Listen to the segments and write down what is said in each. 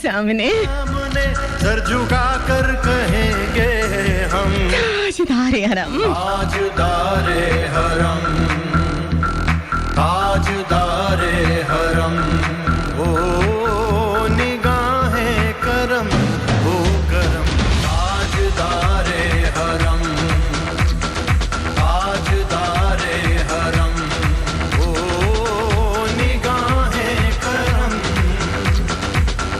सामने सर झुका कर कहेंगे हम ताजदारे हरम, ताजदारे हरम, ताजदारे हरम, ओ निगाहें करम, ओ करम, ताजदारे हरम, ताजदारे हरम, ओ निगाहें करम,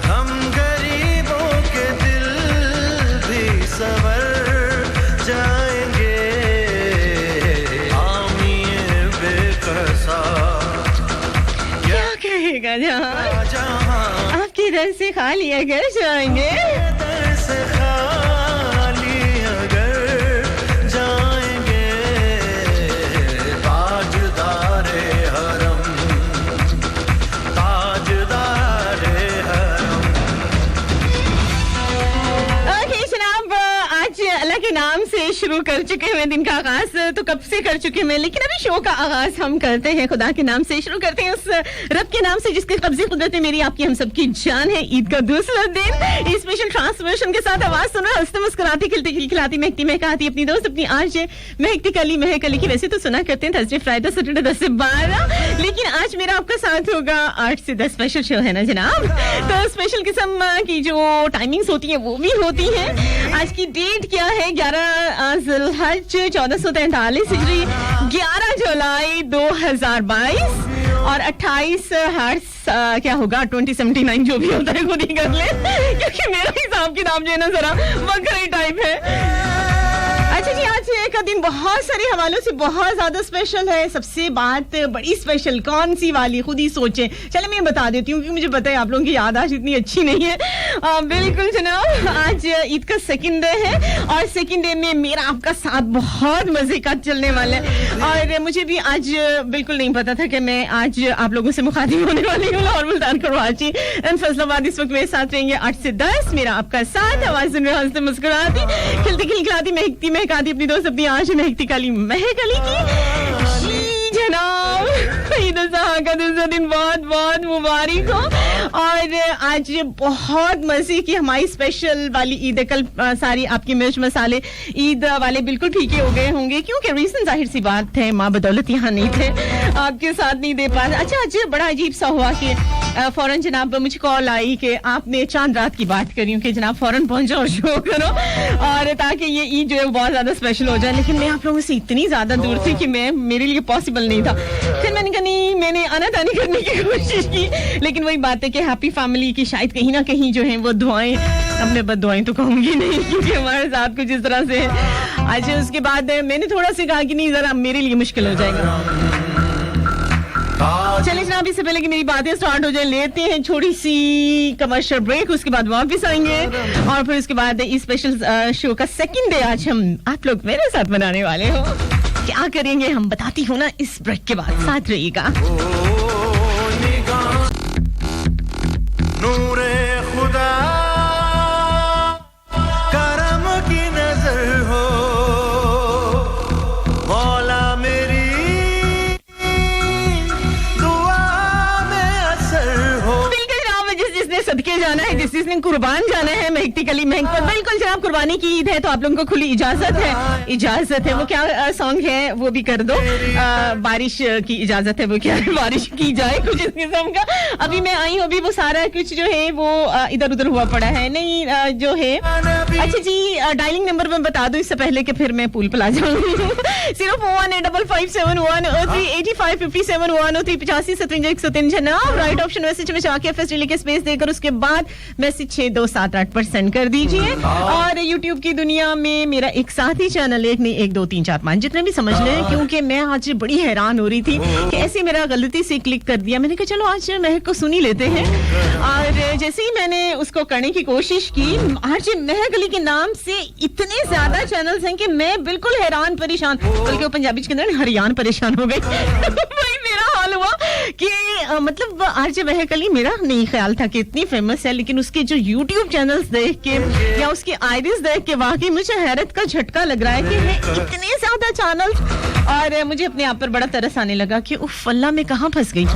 हम गरीबों के दिल भी सवर जाएंगे, आमिए बेकसा क्या कहेगा जहाँ आपके दर से खाली अगर जाएंगे, दर से खाली अगर जाएंगे, ताजदारे हरम, ताजदारे हरम। ओके जनाब, आज अल्लाह के नाम से शुरू कर चुके हैं दिन का आगाज, तो कब से कर चुके हैं, लेकिन अभी शो का आगाज हम करते हैं खुदा के नाम से शुरू करते हैं, उस रब के नाम से जिसके कब्जे कुदरत में मेरी आपकी हम सबकी जान है। ईद का दूसरा दिन स्पेशल ट्रांसमिशन के साथ आवाज सुना, हंसते मुस्कुराती खिलती खिलखिलाती महकती महकाती अपनी दोस्त अपनी आज महकती कली महक अली की वैसे तो सुना करते हैं थर्सडे फ्राइडे सैटरडे 10 से 12, लेकिन आज मेरा आपका साथ होगा 8 से 10 स्पेशल शो है ना जनाब। तो स्पेशल किस्म की जो टाइमिंग्स होती है वो भी होती है। आज की डेट क्या है, 11 ज़ुल्हज 1443 हिजरी, 11 जुलाई 2022 और 28 हर्ट्ज क्या होगा 2079 जो भी होता है खुद ही कर ले क्योंकि मेरा हिसाब किताब जो है ना जरा बकरी टाइप है। अच्छा जी, आज का दिन बहुत सारे हवालों से बहुत ज्यादा स्पेशल है। सबसे बात बड़ी स्पेशल कौन सी वाली खुद ही सोचें। चले मैं बता देती हूँ क्योंकि मुझे पता है आप लोगों की याददाश्त इतनी अच्छी नहीं है। बिल्कुल जनाब, आज ईद का सेकंड डे है और सेकंड डे में मेरा आपका साथ बहुत मजे का चलने वाला है और मुझे भी आज बिल्कुल नहीं पता था कि मैं आज आप लोगों से मुखातिब होने वाली हूँ। लाहौर मुल्तान करवाची एंड फैसलाबाद इस वक्त मेरे साथ रहेंगे 8 से 10। मेरा आपका साथ, आवाज सुन रहे हंसते मुस्कुराती खिलती खिलखिलाती महकती महकाती अपनी दोस्त अपनी आज महकती काली महक अली की जनाब। ईद उज़हा का दूसरा दिन बहुत बहुत मुबारक हो और आज बहुत मजे की हमारी स्पेशल वाली ईद है। कल सारी आपके मिर्च मसाले ईद वाले बिल्कुल फीके हो गए होंगे क्योंकि रीजन जाहिर सी बात है माँ बदौलत यहाँ नहीं थे, आपके साथ नहीं दे पा। अच्छा, आज बड़ा अजीब सा हुआ कि फौरन जनाब मुझे कॉल आई कि आपने चांद रात की बात करी कि जनाब फौरन पहुंचो और शो करो और ताकि ये ईद जो है बहुत ज्यादा स्पेशल हो जाए। लेकिन मैं आप लोगों से इतनी ज्यादा दूर थी कि मेरे लिए पॉसिबल नहीं था। फिर मैंने कहा नहीं, मैंने आनाकानी करने की कोशिश की, लेकिन वही बात है कि हैप्पी फैमिली की शायद कहीं ना कहीं जो है वो दुआएं, अब मैं बददुआएं तो कहूंगी नहीं क्योंकि हमारे साथ कुछ इस तरह से है। अच्छा, उसके बाद मैंने थोड़ा सा कहा कि नहीं जरा मेरे लिए मुश्किल हो जाएगा। चलिए जनाब, इससे पहले कि मेरी बातें स्टार्ट हो जाए लेते हैं छोटी सी कमर्शियल ब्रेक, उसके बाद वापस आएंगे और फिर उसके बाद इस स्पेशल शो का सेकंड डे आज हम आप लोग मेरे साथ बनाने वाले हो। क्या करेंगे हम बताती हूँ ना इस ब्रेक के बाद, साथ रहिएगा। नूरे खुदा करम की नजर हो मौला मेरी दुआ में असर हो। जिसने सदके जाना है, जिसने आपने कुर्बान जाना है महकती कली महक पर, बिल्कुल जनाब कुर्बानी की ईद है तो आप लोगों को खुली इजाजत है। वो क्या सॉन्ग है वो भी कर दो, बारिश की इजाजत है, वो क्या है, बारिश की जाए कुछ इस किस्म का। अभी मैं आई हूँ, अभी वो सारा कुछ जो है वो इधर उधर हुआ पड़ा है, नहीं जो है। अच्छा जी, डायलिंग नंबर मैं बता दूं इससे पहले कि फिर मैं पूल पला जाऊंगी। 041855103 जनाब, राइट ऑप्शन मैसेज में जाके फर्स्ट लिखे स्पेस देकर उसके बाद मैसेज 6278% कर दीजिए। और यूट्यूब की दुनिया में मेरा एक साथ ही चैनल, एक नहीं, 1 2 3 4 5 जितने भी समझ लें, क्योंकि मैं आज बड़ी हैरान हो रही थी कि ऐसे मेरा गलती से क्लिक कर दिया। मैंने कहा चलो आज महक को सुनी लेते हैं, और जैसे ही मैंने उसको करने की कोशिश की, आज महक अली के नाम से इतने ज्यादा चैनल्स हैं कि मैं बिल्कुल हैरान परेशान, बल्कि वो पंजाबी के अंदर हरियाण परेशान हो गई। वही मेरा हाल हुआ कि मतलब आरजे महक अली, मेरा नहीं ख्याल था कि इतनी फेमस है, लेकिन उसके जो यूट्यूब चैनल्स देख के या उसकी आईडीज देख के वाकई मुझे हैरत का झटका लग रहा है कि है इतने ज्यादा चैनल्स। और मुझे अपने आप पर बड़ा तरस आने लगा कि उफ अल्लाह, मैं कहाँ फंस गई।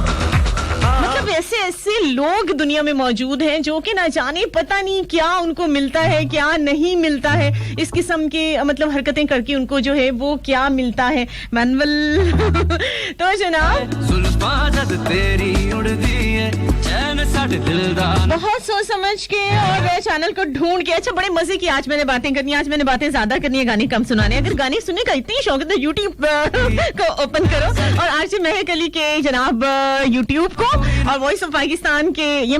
मतलब ऐसे ऐसे लोग दुनिया में मौजूद हैं जो कि ना जाने पता नहीं क्या उनको मिलता है, क्या नहीं मिलता है, इस किस्म के मतलब हरकतें करके उनको जो है वो क्या मिलता है। मैनुअल तो जनाब तेरी उड़दी है बहुत सोच समझ के और चैनल को ढूंढ के। अच्छा, बड़े मजे की आज मैंने बातें करनी है, आज मैंने बातें ज्यादा करनी है, गाने कम सुनाने। अगर गाने सुनने का इतनी शौक है तो यूट्यूब को ओपन करो और आज महक अली के जनाब यूट्यूब को और वॉइस ऑफ पाकिस्तान के ये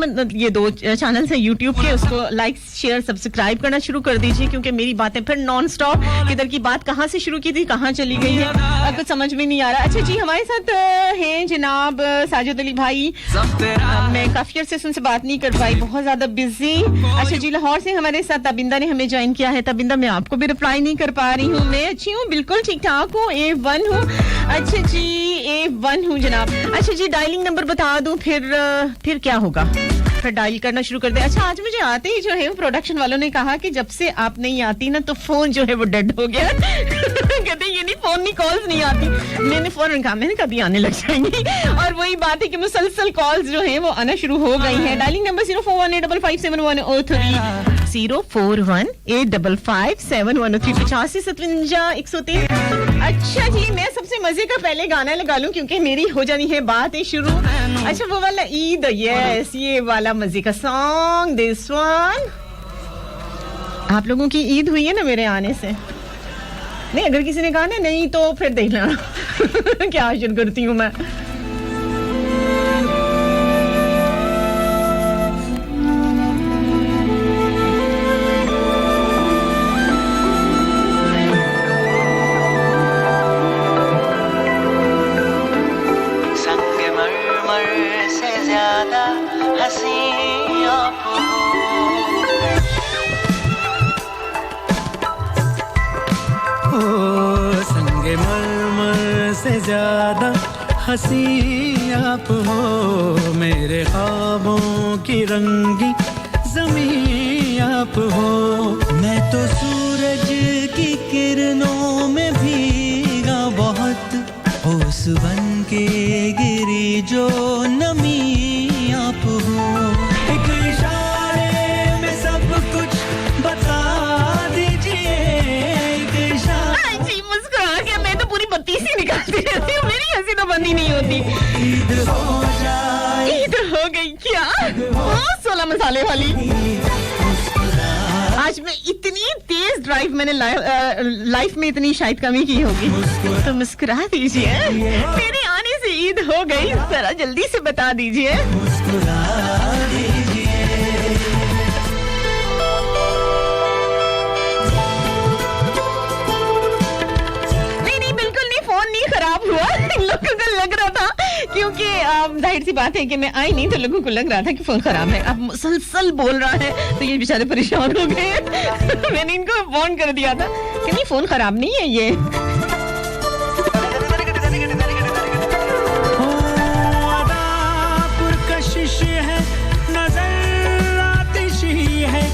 2 चैनल है यूट्यूब के, उसको लाइक शेयर सब्सक्राइब करना शुरू कर दीजिए, क्योंकि मेरी बातें फिर नॉन स्टॉप किधर की बात कहाँ से शुरू की थी कहाँ चली गई है, अब कुछ समझ में नहीं आ रहा। अच्छा जी, हमारे साथ हैं जनाब साजिद अली भाई। मैं काफी अर्से से उनसे बात नहीं कर पाई, बहुत ज्यादा बिजी। अच्छा जी, लाहौर से हमारे साथ तबिंदा ने हमें ज्वाइन किया है। तबिंदा, मैं आपको भी रिप्लाई नहीं कर पा रही हूँ। मैं अच्छी हूँ, बिल्कुल ठीक ठाक हूँ, A1 हूँ। अच्छा जी, A1 हूँ जनाब। अच्छा जी, डायलिंग नंबर बता दूं, फिर क्या होगा, फिर डायल करना शुरू कर दे। अच्छा, आज मुझे आते ही जो है प्रोडक्शन वालों ने कहा कि जब से आप नहीं आती ना तो फोन जो है वो डेड हो गया। कहते ये नहीं, फोन नहीं, कॉल्स नहीं आती। मैंने फौरन कहा मैंने कभी आने लग जाएंगी, और वही बात है कि मुसलसल कॉल्स जो है वो आना शुरू हो गई हैं। डायलिंग नंबर 04185571003 04185571003 8557 अच्छा जी, मैं सबसे मजे का पहले गाना लगा लूं क्योंकि मेरी हो जानी है बात ही शुरू। अच्छा, वो वाला ईद, यस, ये वाला मजे का सॉन्ग, दिस वन। आप लोगों की ईद हुई है ना मेरे आने से? नहीं, अगर किसी ने कहा ना नहीं तो फिर देख लेना क्या शुरू करती हूँ मैं। ज्यादा हंसी आप हो, मेरे ख्वाबों की रंगी ज़मीं आप हो। मैं तो सूरज की किरणों में भीगा बहुत, ओस बन के गिरी जो नमी आप हो। एक इशारे में सब कुछ बता दीजिए, एक इशारे। मुस्कुरा के मैं तो पूरी बत्ती सी निकालती रहती हूँ, मेरी हंसी तो बंद ही नहीं होती। ईद हो गई क्या? 16 मसाले वाली। आज मैं इतनी तेज ड्राइव मैंने लाइफ में इतनी शायद कमी की होगी। तो मुस्कुरा दीजिए, मेरे आने से ईद हो गई, जरा जल्दी से बता दीजिए। खराब हुआ, लोगों को लग रहा था, क्योंकि जाहिर सी बात है कि मैं आई नहीं तो लोगों को लग रहा था कि फोन खराब है। अब मुसलसल बोल रहा है तो ये बेचारे परेशान हो गए। मैंने इनको फोन कर दिया था कि नहीं, फोन खराब नहीं है ये। पुरकशिश है, नजर आतिशी है,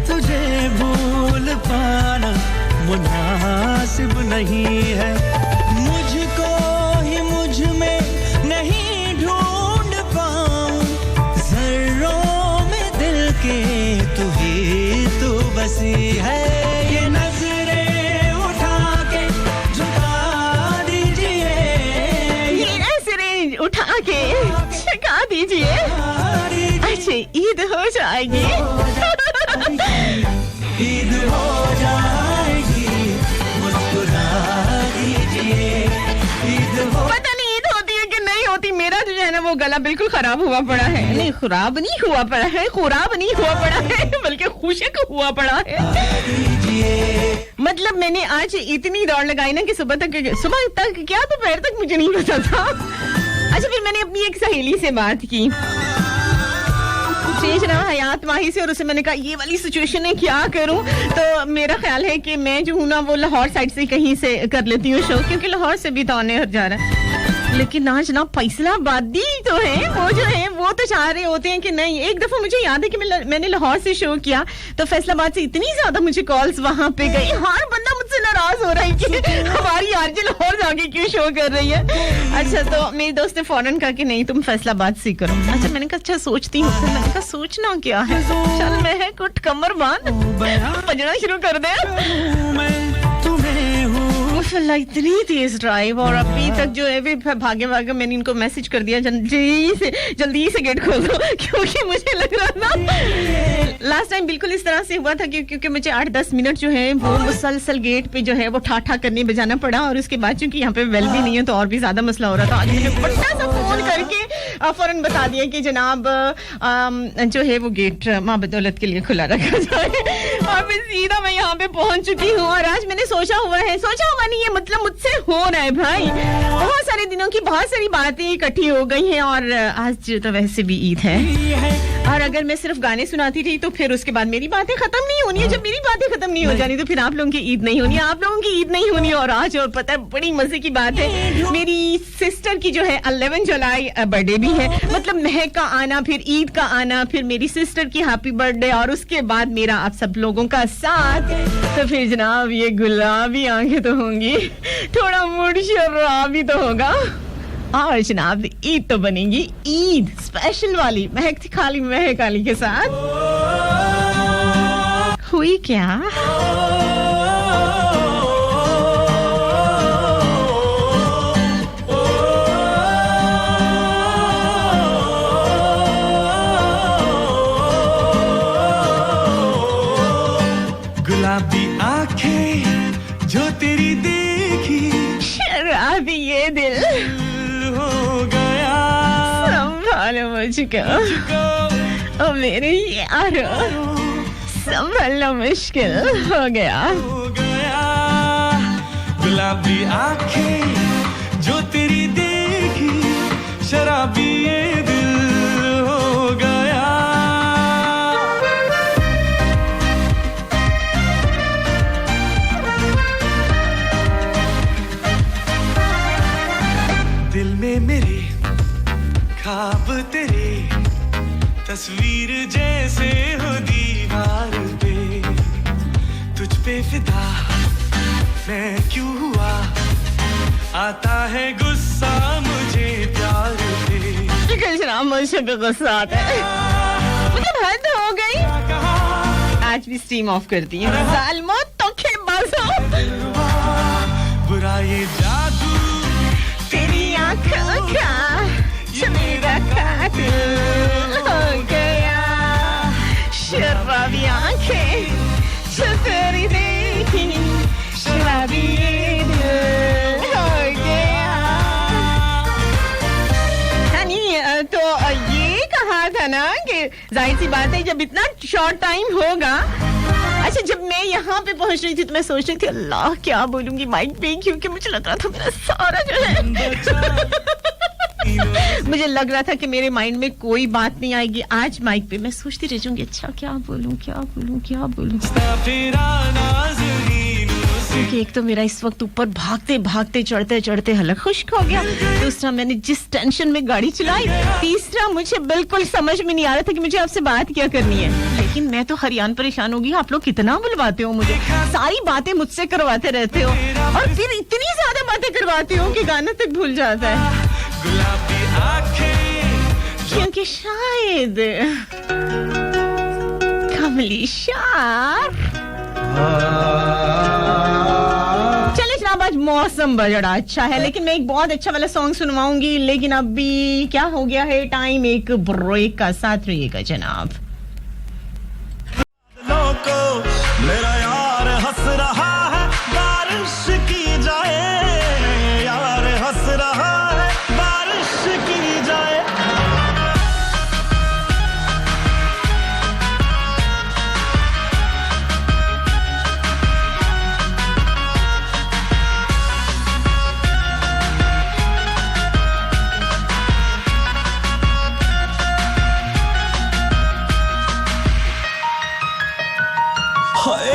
तुझे भूल पाना मुनासिब नहीं है। मुझको ही मुझ में नहीं ढूंढ पाऊं, जर्रों में दिल के तू उठा के छका दीजिए, अच्छा ईद हो जाएगी। ईद हो जाएगी, मुस्कुरा दीजिए, ईद हो। पता नहीं ईद होती है कि नहीं होती, मेरा जो है ना वो गला बिल्कुल खराब हुआ पड़ा है। नहीं खराब नहीं हुआ पड़ा है, खराब नहीं हुआ पड़ा है, बल्कि खुशक हुआ पड़ा है। मतलब मैंने आज इतनी दौड़ लगाई ना कि सुबह तक क्या दोपहर तक मुझे नहीं पता था। अच्छा फिर मैंने अपनी एक सहेली से बात की, ना हयात माही से, और उसे मैंने कहा ये वाली सिचुएशन है क्या करूं। तो मेरा ख्याल है कि मैं जो हूं ना वो लाहौर साइड से कहीं से कर लेती हूँ शो, क्योंकि लाहौर से भी तो आने जा रहा है। लेकिन आज ना फैसलाबादी तो है, वो जो है वो तो चाह रहे होते हैं कि नहीं। एक दफा मुझे याद है कि मैंने लाहौर से शो किया तो फैसलाबाद से इतनी ज्यादा मुझे कॉल्स वहां पे गई, हर बंदा मुझसे नाराज हो रहा है कि हमारी आरजे लाहौर जाके क्यों शो कर रही है। अच्छा तो मेरी दोस्त ने फौरन कहा कि नहीं तुम फैसलाबाद से करो। अच्छा मैंने कहा अच्छा सोचती हूँ। मैंने कहा सोचना क्या है, चल मैं है कुट कमर बांध बजना शुरू कर दे। इतनी तेज ड्राइव, और अभी तक जो है भागे भागे मैंने इनको मैसेज कर दिया जल्दी से गेट खोल दो, क्योंकि मुझे लग रहा था लास्ट टाइम बिल्कुल इस तरह से हुआ था क्योंकि मुझे 8-10 मिनट जो है वो मुसलसल गेट पे जो है वो ठा करने बजाना पड़ा, और उसके बाद चूंकि यहाँ पे वेल भी नहीं है तो और भी ज्यादा मसला हो रहा था। आज मैंने बड़ा सा फोन करके फौरन बता दिया कि जनाब जो है वो गेट माँ बदौलत के लिए खुला रखा जाए, और फिर सीधा मैं यहाँ पे पहुंच चुकी हूँ। और आज मैंने सोचा हुआ नहीं, ये मतलब मुझसे हो रहा है भाई, बहुत सारे दिनों की बहुत सारी बातें इकट्ठी हो गई हैं, और आज तो वैसे भी ईद है, और अगर मैं सिर्फ गाने सुनाती रही तो फिर उसके बाद मेरी बातें खत्म नहीं होनी है। जब मेरी बातें खत्म नहीं हो जानी तो फिर आप लोगों की ईद नहीं होनी, आप लोगों की ईद नहीं होनी। और आज और पता है बड़ी मजे की बात है, मेरी सिस्टर की जो है 11 जुलाई बर्थडे भी है। मतलब महक का आना, फिर ईद का आना, फिर मेरी सिस्टर की हैप्पी बर्थडे, और उसके बाद मेरा आप सब लोगों का साथ, तो फिर जनाब ये गुलाबी आंखें तो होंगी, थोड़ा मूड शराबी तो होगा, और जनाब ईद तो बनेगी ईद स्पेशल वाली, महक खाली महक अली के साथ। हुई क्या गुलाबी आंखें जो तेरी देखी, शराबी ये दिल हो गया, संभालो मुझको ओ मेरे यारो, संभालना मुश्किल हो गया। गुलाबी आंखें जो तेरी देखी, शराबी ये दिल हो गया। दिल में मेरे ख्वाब तेरे, तस्वीर जैसे हो दीवार पे, तुझ पे फिदा मैं क्यों हुआ, आता है गुस्सा मुझे प्यार पे, मुझे भी गुस्सा आता है, मुझे हद हो गई। आज भी स्टीम ऑफ करती हूँ, जालिमो तो खेबाज़ो, बुरा ये जादू तेरी आँखों का, जो मेरा कातिल हो गया, शराबी आँखें जो तेरी देखी, शराबी दिल हो गया। तो ये कहा था ना कि जाहिर सी बात है जब इतना शॉर्ट टाइम होगा। अच्छा जब मैं यहाँ पे पहुंच रही थी तो मैं सोच रही थी अल्लाह क्या बोलूंगी माइक पे, क्योंकि मुझे लग रहा था मेरा सारा जो है मुझे लग रहा था कि मेरे माइंड में कोई बात नहीं आएगी। आज माइक पे मैं सोचती रह जाऊंगी अच्छा क्या बोलूं क्योंकि एक तो मेरा इस वक्त ऊपर भागते चढ़ते हलक खुश्क हो गया, दूसरा मैंने जिस टेंशन में गाड़ी चलाई, तीसरा मुझे बिल्कुल समझ में नहीं आ रहा था कि मुझे आपसे बात क्या करनी है। लेकिन मैं तो हरियाण परेशान होगी, आप लोग कितना बुलवाते हो मुझे, सारी बातें मुझसे करवाते रहते हो और फिर इतनी ज्यादा बातें करवाते हो कि गाना तक भूल जाता है। क्योंकि शायद कमली शाह चले जनाब आज मौसम बड़ा अच्छा है, लेकिन मैं एक बहुत अच्छा वाला सॉन्ग सुनवाऊंगी, लेकिन अभी क्या हो गया है, टाइम एक ब्रेक का। साथ रहिएगा जनाब। मेरा यार हंस रहा है, बारिश की जाए, यार हंस रहा है, बारिश की जाए।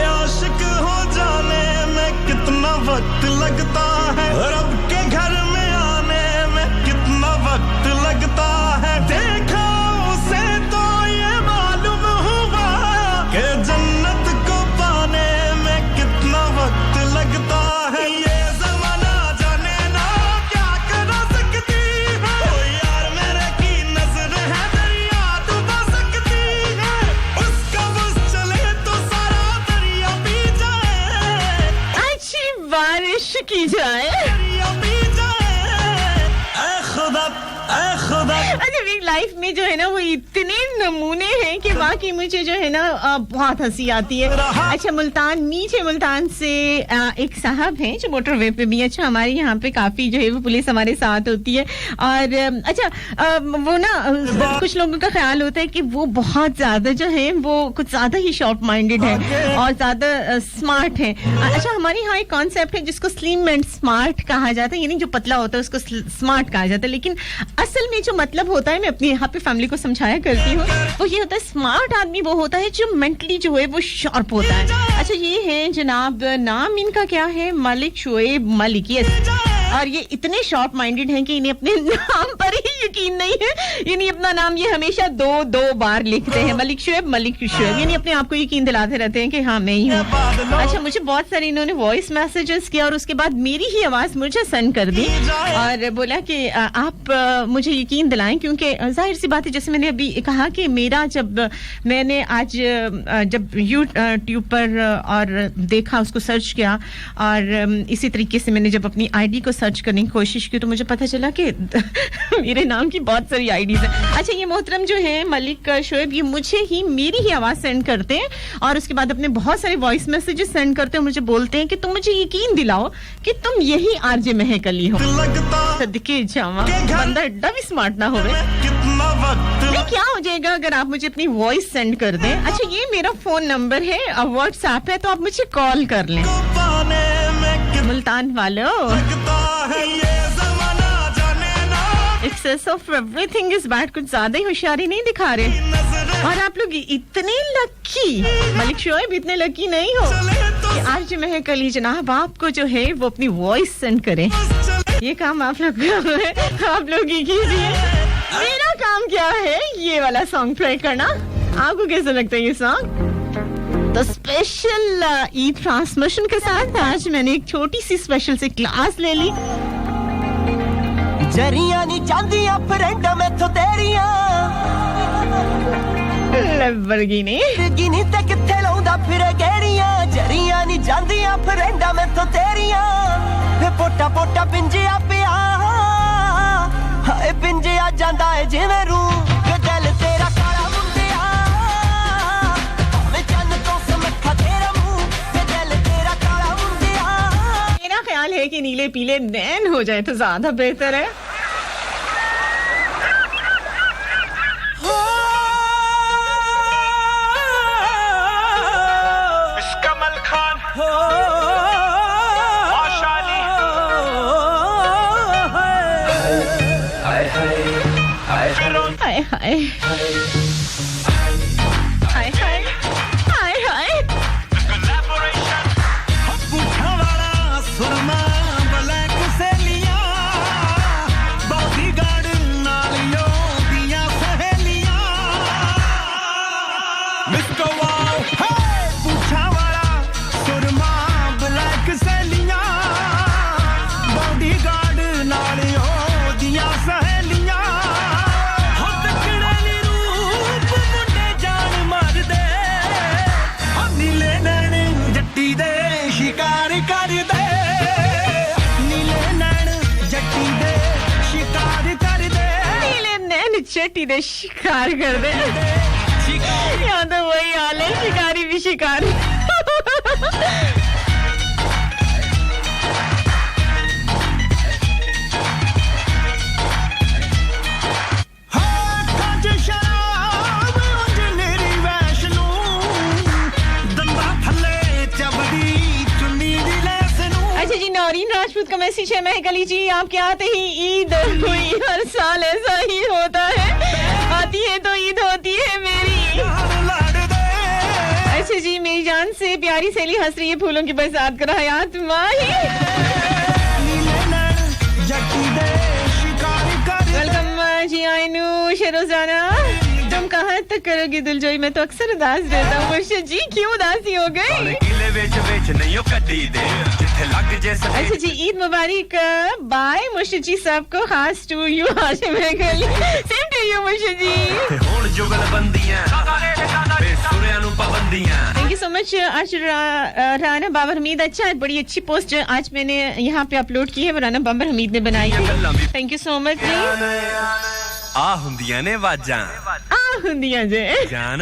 आशिक हो जाने में कितना वक्त लगता है, रब के घर में आने में कितना वक्त लगता है। देखा उसे तो ये मालूम हुआ कि जन्नत को पाने में कितना वक्त लगता है। ये ज़माना जाने ना क्या करा सकती है, ओ यार मेरे की नजर है दरिया डुबा सकती है। उसका बस चले तो सारा दरिया पी जाए, अच्छी बारिश की जाए। दरिया पी जाए। ऐ खुदा, ऐ खुदा। अच्छा, मेरी लाइफ में जो है ना वो इतने नमूने हैं कि वाकई मुझे जो है ना बहुत हंसी आती है। अच्छा, मुल्तान, नीचे मुल्तान से एक साहब हैं जो मोटरवे पे भी, अच्छा हमारे यहाँ पे काफी जो है वो पुलिस हमारे साथ होती है। और अच्छा, वो ना कुछ लोगों का ख्याल होता है कि वो बहुत ज्यादा जो है वो कुछ ज्यादा ही शॉर्ट माइंडेड है और ज्यादा स्मार्ट है। अच्छा, हमारे यहाँ एक कॉन्सेप्ट है जिसको स्लिम एंड स्मार्ट कहा जाता है, यानी जो पतला होता है उसको स्मार्ट कहा जाता है, लेकिन असल में जो मतलब होता है, मैं अपनी यहाँ पे फैमिली को समझाया करती हूँ, वो ये होता है स्मार्ट आदमी वो होता है जो मेंटली जो है वो शार्प होता है। अच्छा, ये है जनाब, नाम इनका क्या है, मलिक शोएब मलिक, यस। और ये इतने शॉर्ट माइंडेड हैं कि इन्हें अपने नाम पर ही यकीन नहीं है, यानी अपना नाम ये हमेशा दो बार लिखते हैं, मलिक शोएब, यानी अपने आप को यकीन दिलाते रहते हैं कि हाँ मैं ही हूँ। अच्छा, मुझे बहुत सारे इन्होंने वॉइस मैसेजेस किया और उसके बाद मेरी ही आवाज मुझे सेंड कर दी और बोला कि आप मुझे यकीन दिलाएं, क्योंकि जाहिर सी बात है, जैसे मैंने अभी कहा कि मेरा जब मैंने आज जब यूट्यूब पर और देखा, उसको सर्च किया और इसी तरीके से मैंने जब अपनी आईडी को सर्च करने की कोशिश की तो मुझे पता चला कि मेरे नाम की बहुत सारी आईडीज हैं। अच्छा, ये मोहतरम जो है मलिक शोएब, ये मुझे ही मेरी ही आवाज सेंड करते हैं और उसके बाद अपने बहुत सारे वॉइस मैसेजेस सेंड करते हैं, मुझे बोलते हैं कि तुम मुझे यकीन दिलाओ कि तुम यही आरजे महक अली हो। सदके जावा, बंदा एड्डा भी स्मार्ट ना होवे। नहीं, क्या हो जाएगा अगर आप मुझे अपनी वॉइस सेंड कर दें। अच्छा, ये मेरा फोन नंबर है, व्हाट्सएप है, तो आप मुझे कॉल कर लें। मुल्तान वालों, excess of everything is bad, कुछ ज्यादा ही होशियारी नहीं दिखा रहे। और आप लोग इतने लकी, मलिक शोएब इतने लकी नहीं हो कि आज महक अली जनाब आपको जो है वो अपनी वॉइस सेंड करें। ये काम आप लोग ही कीजिए। मेरा काम क्या है, ये वाला सॉन्ग प्ले करना। आपको कैसा लगता है ये सॉन्ग? तो स्पेशल ईद ट्रांसमिशन के साथ आज मैंने एक छोटी सी स्पेशल से क्लास ले ली। जरिया नी चांदियां फ्रेंड मैं तो तेरियां लैम्बोर्गिनी ते किथे लाउंदा फिरे गेड़ियां। जरिया नी चांदियां फ्रेंड मैं तो तेरियां वे पोटा पोटा पिंजिया पिया हाय पिंजिया जांदा है जिवें रू वे दिल तेरा काला मुंडिया मैं चन्न तो समखा तेरा मुंह वे दिल तेरा काला मुंडिया। मेरा ख्याल है कि नीले पीले नैन हो जाए तो ज्यादा बेहतर है। हाय हाय हाय हाय हाय पूछा वाला सुरमा ब्लैक सहेलियां बॉडीगार्ड नालियों दियां सहेलियां मिस्टर वाओ हे पूछा वाला सुरमा ब्लैक सहेलियां बॉडीगार्ड नालियों दियां सहेलियां चट्टी दे शिकार कर दे। यहाँ तो वही हाल है, शिकारी भी शिकार। अच्छा जी, नौरीन राजपूत का मैसेज है, महक अली जी आपके आते ही ईद हुई, हर साल ऐसा ही होता है, आती है तो ईद होती है मेरी। अच्छा जी, मेरी जान से प्यारी सहेली हंस रही है, फूलों की बरसात कर हयात माही। वेलकम जी आइनू शेरोजाना, तुम कहाँ तक करोगी दिलजोई, मैं तो अक्सर उदास रहता हूँ। मुर्शिद जी क्यों उदासी हो गई? अच्छा जी, ईद मुबारक, बाय मुर्शिद जी, सबको खास टू यू, हाशिम गली, same to you Murshid ji. Thank you so much. आज राना बाबर हमीद, अच्छा है, बड़ी अच्छी पोस्ट आज मैंने यहाँ पे अपलोड की है, वो राना बाबर हमीद ने बनाई थी। थैंक यू सो मच जी। आ हुंदियां ने वाजां, आ हुंदियां जे जान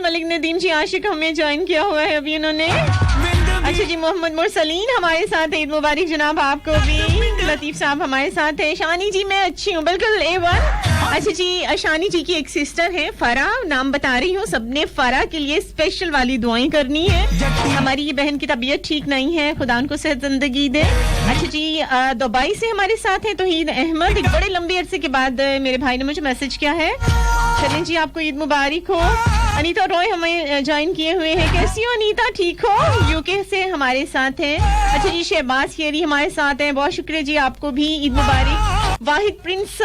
मलिक नदीम जी आशिक हमें ज्वाइन किया हुआ है अभी उन्होंने। अच्छा जी, मोहम्मद मुरसलीन हमारे साथ है, ईद मुबारक जनाब आपको भी। लतीफ साहब हमारे साथ है। शानी जी मैं अच्छी हूँ, बिल्कुल A1। अच्छा जी, शानी जी की एक सिस्टर है फरा, नाम बता रही हूँ, सबने फरा के लिए स्पेशल वाली दुआएं करनी है। हमारी ये बहन की तबीयत ठीक नहीं है, खुदा उनको सेहत जिंदगी दे। अच्छा जी, दुबई से हमारे साथ है तौहीद अहमद, एक बड़े लंबे अरसे के बाद मेरे भाई ने मुझे मैसेज किया है। चलें जी, आपको ईद मुबारक हो। अनीता रॉय हमें ज्वाइन किए हुए हैं, कैसी हो अनीता, ठीक हो? यूके से हमारे साथ हैं। अच्छा जी, शहबाज खेरी हमारे साथ हैं, बहुत शुक्रिया जी, आपको भी ईद मुबारक। वाहिद प्रिंस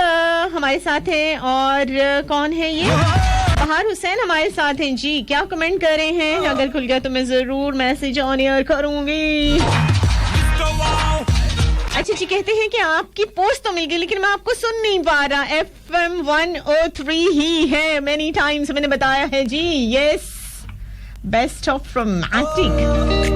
हमारे साथ हैं, और कौन है ये, बहार हुसैन हमारे साथ हैं जी। क्या कमेंट कर रहे हैं? अगर खुल गया तो मैं जरूर मैसेज ऑन एयर करूंगी। अच्छा जी, कहते हैं कि आपकी पोस्ट तो मिल गई लेकिन मैं आपको सुन नहीं पा रहा। FM 103 ही है, मेनी टाइम्स मैंने बताया है जी। Yes, best of romantic.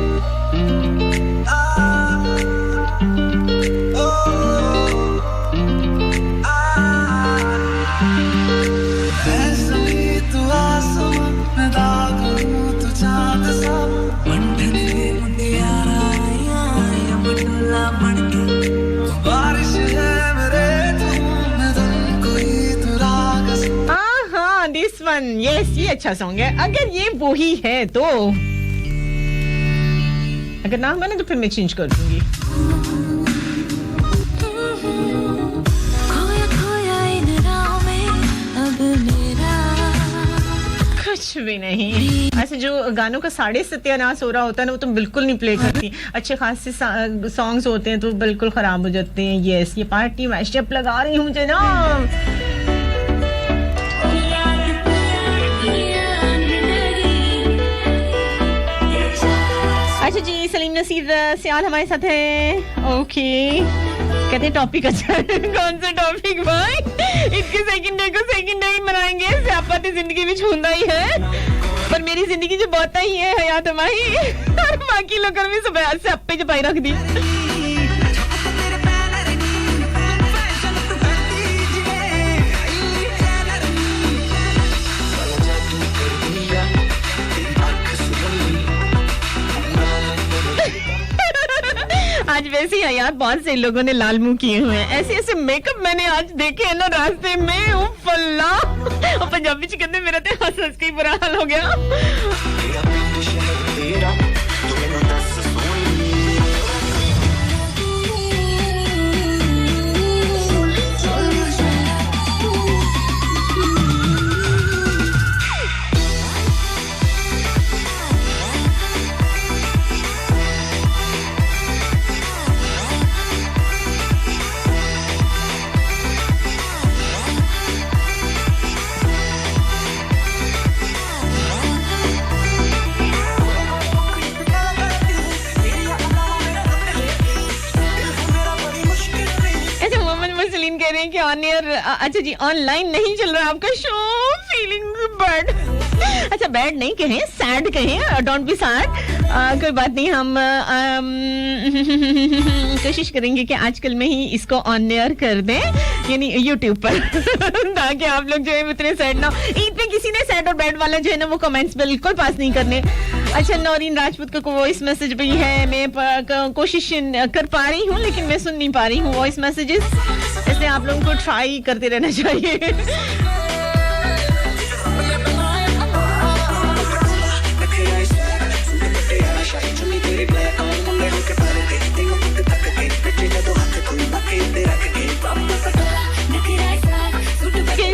Yes, ये अच्छा सॉन्ग है। अगर ये वो ही है तो, अगर ना बने तो फिर मैं चेंज कर दूंगी। कुछ भी नहीं, ऐसे जो गानों का साढ़े सत्यानाश हो रहा होता है ना, वो तो बिल्कुल नहीं प्ले करती। अच्छे खासे सॉन्ग्स होते हैं तो बिल्कुल खराब हो जाते हैं। यस, ये पार्टी मैशअप लगा रही हूँ जनाब। अच्छा जी, सलीम नसीर सियाल हमारे साथ है। ओके, कहते हैं टॉपिक अच्छा है। कौन सा टॉपिक भाई? इतने सेकंड डे को सेकंड डे ही मनाएंगे, स्यापत जिंदगी में छूंदा ही है, पर मेरी जिंदगी जो बहुत ही है हयात माही, और बाकी लोगों ने सुबह से अपे जो पाई रख दी। आज वैसे ही यार, बहुत से लोगों ने लाल मुंह किए हुए हैं। ऐसे ऐसे मेकअप मैंने आज देखे हैं ना रास्ते में, ओ फल्ला। और पंजाबी च कहते मेरा तो हंस हंस के बुरा हाल हो गया। हैं कि ऑन एयर अच्छा जी ऑनलाइन नहीं चल रहा आपका शो फीलिंग बैड अच्छा बैड नहीं कहें सैड कहें डोंट बी सैड कोई बात नहीं हम कोशिश करेंगे कि आजकल में ही इसको ऑन एयर कर दें यानी YouTube पर ताकि आप लोग जो है उतने सैड ना ईद पे किसी ने सैड और बैड वाला जो है ना वो कमेंट्स बिल्कुल पास नहीं करने अच्छा नौरीन राजपूत का वॉइस मैसेज भी है मैं कोशिश कर पा रही हूँ लेकिन मैं सुन नहीं पा रही हूँ वॉइस मैसेजेस इसलिए आप लोगों को ट्राई करते रहना चाहिए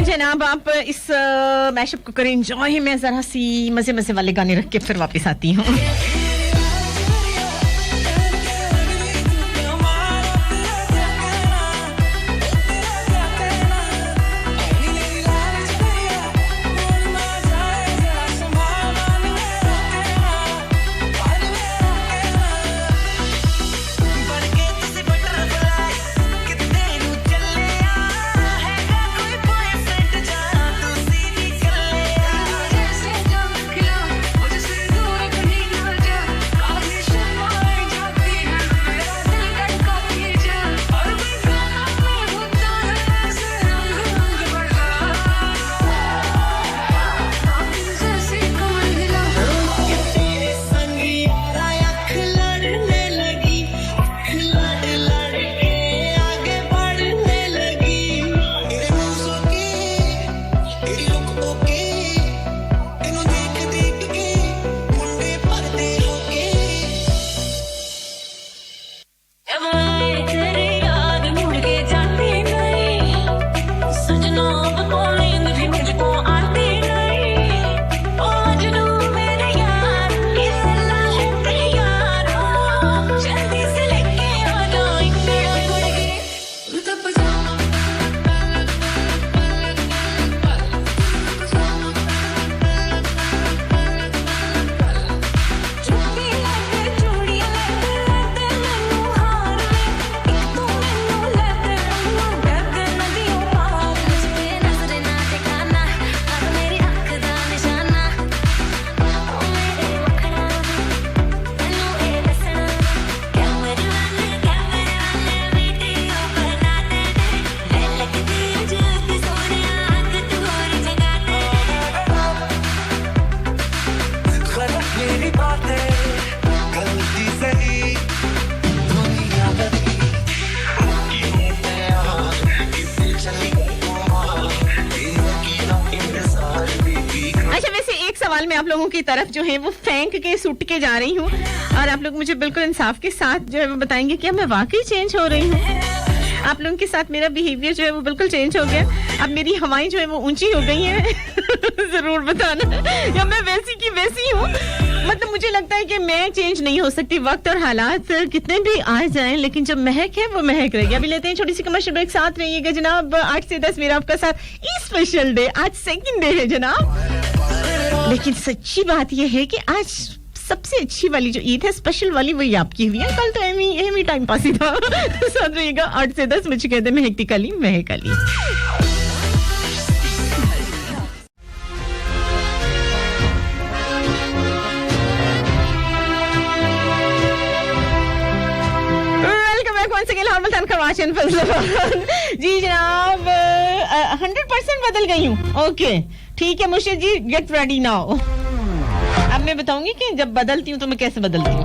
जनाब आप इस मैशअप को करें एंजॉय मैं जरा सी मजे वाले गाने रख के फिर वापस आती हूँ आप लोगों की तरफ जो है वो फेंक के सुट के जा रही हूँ और आप लोग मुझे बिल्कुल इंसाफ के साथ जो है वो बताएंगे कि मैं वाकई चेंज हो रही हूँ आप लोगों के साथ मेरा बिहेवियर जो है वो बिल्कुल चेंज हो गया अब मेरी हवाएं जो है वो ऊंची हो गई हैं जरूर बताना या मैं वैसी की वैसी हूँ मतलब मुझे लगता है कि मैं चेंज नहीं हो सकती वक्त और हालात कितने भी आ जाएं लेकिन जब महक है वो महक रहेगी अभी लेते हैं छोटी सी कमर्शियल ब्रेक साथ रहिएगा जनाब 8 से 10 मेरा आपका साथ ये स्पेशल डे आज सेकंड डे है जनाब लेकिन सच्ची बात ये है कि आज सबसे अच्छी वाली जो ईद है स्पेशल वाली वही आपकी हुई है कल तो एमी टाइम पास ही था साथ रहिएगा 8 से 10 मुझे कहते हैं महकती कली महक अली जी जनाब 100% बदल गई हूँ ओके ठीक है मुर्शिद जी गेट रेडी नाउ अब मैं बताऊंगी कि जब बदलती हूँ तो मैं कैसे बदलती हूँ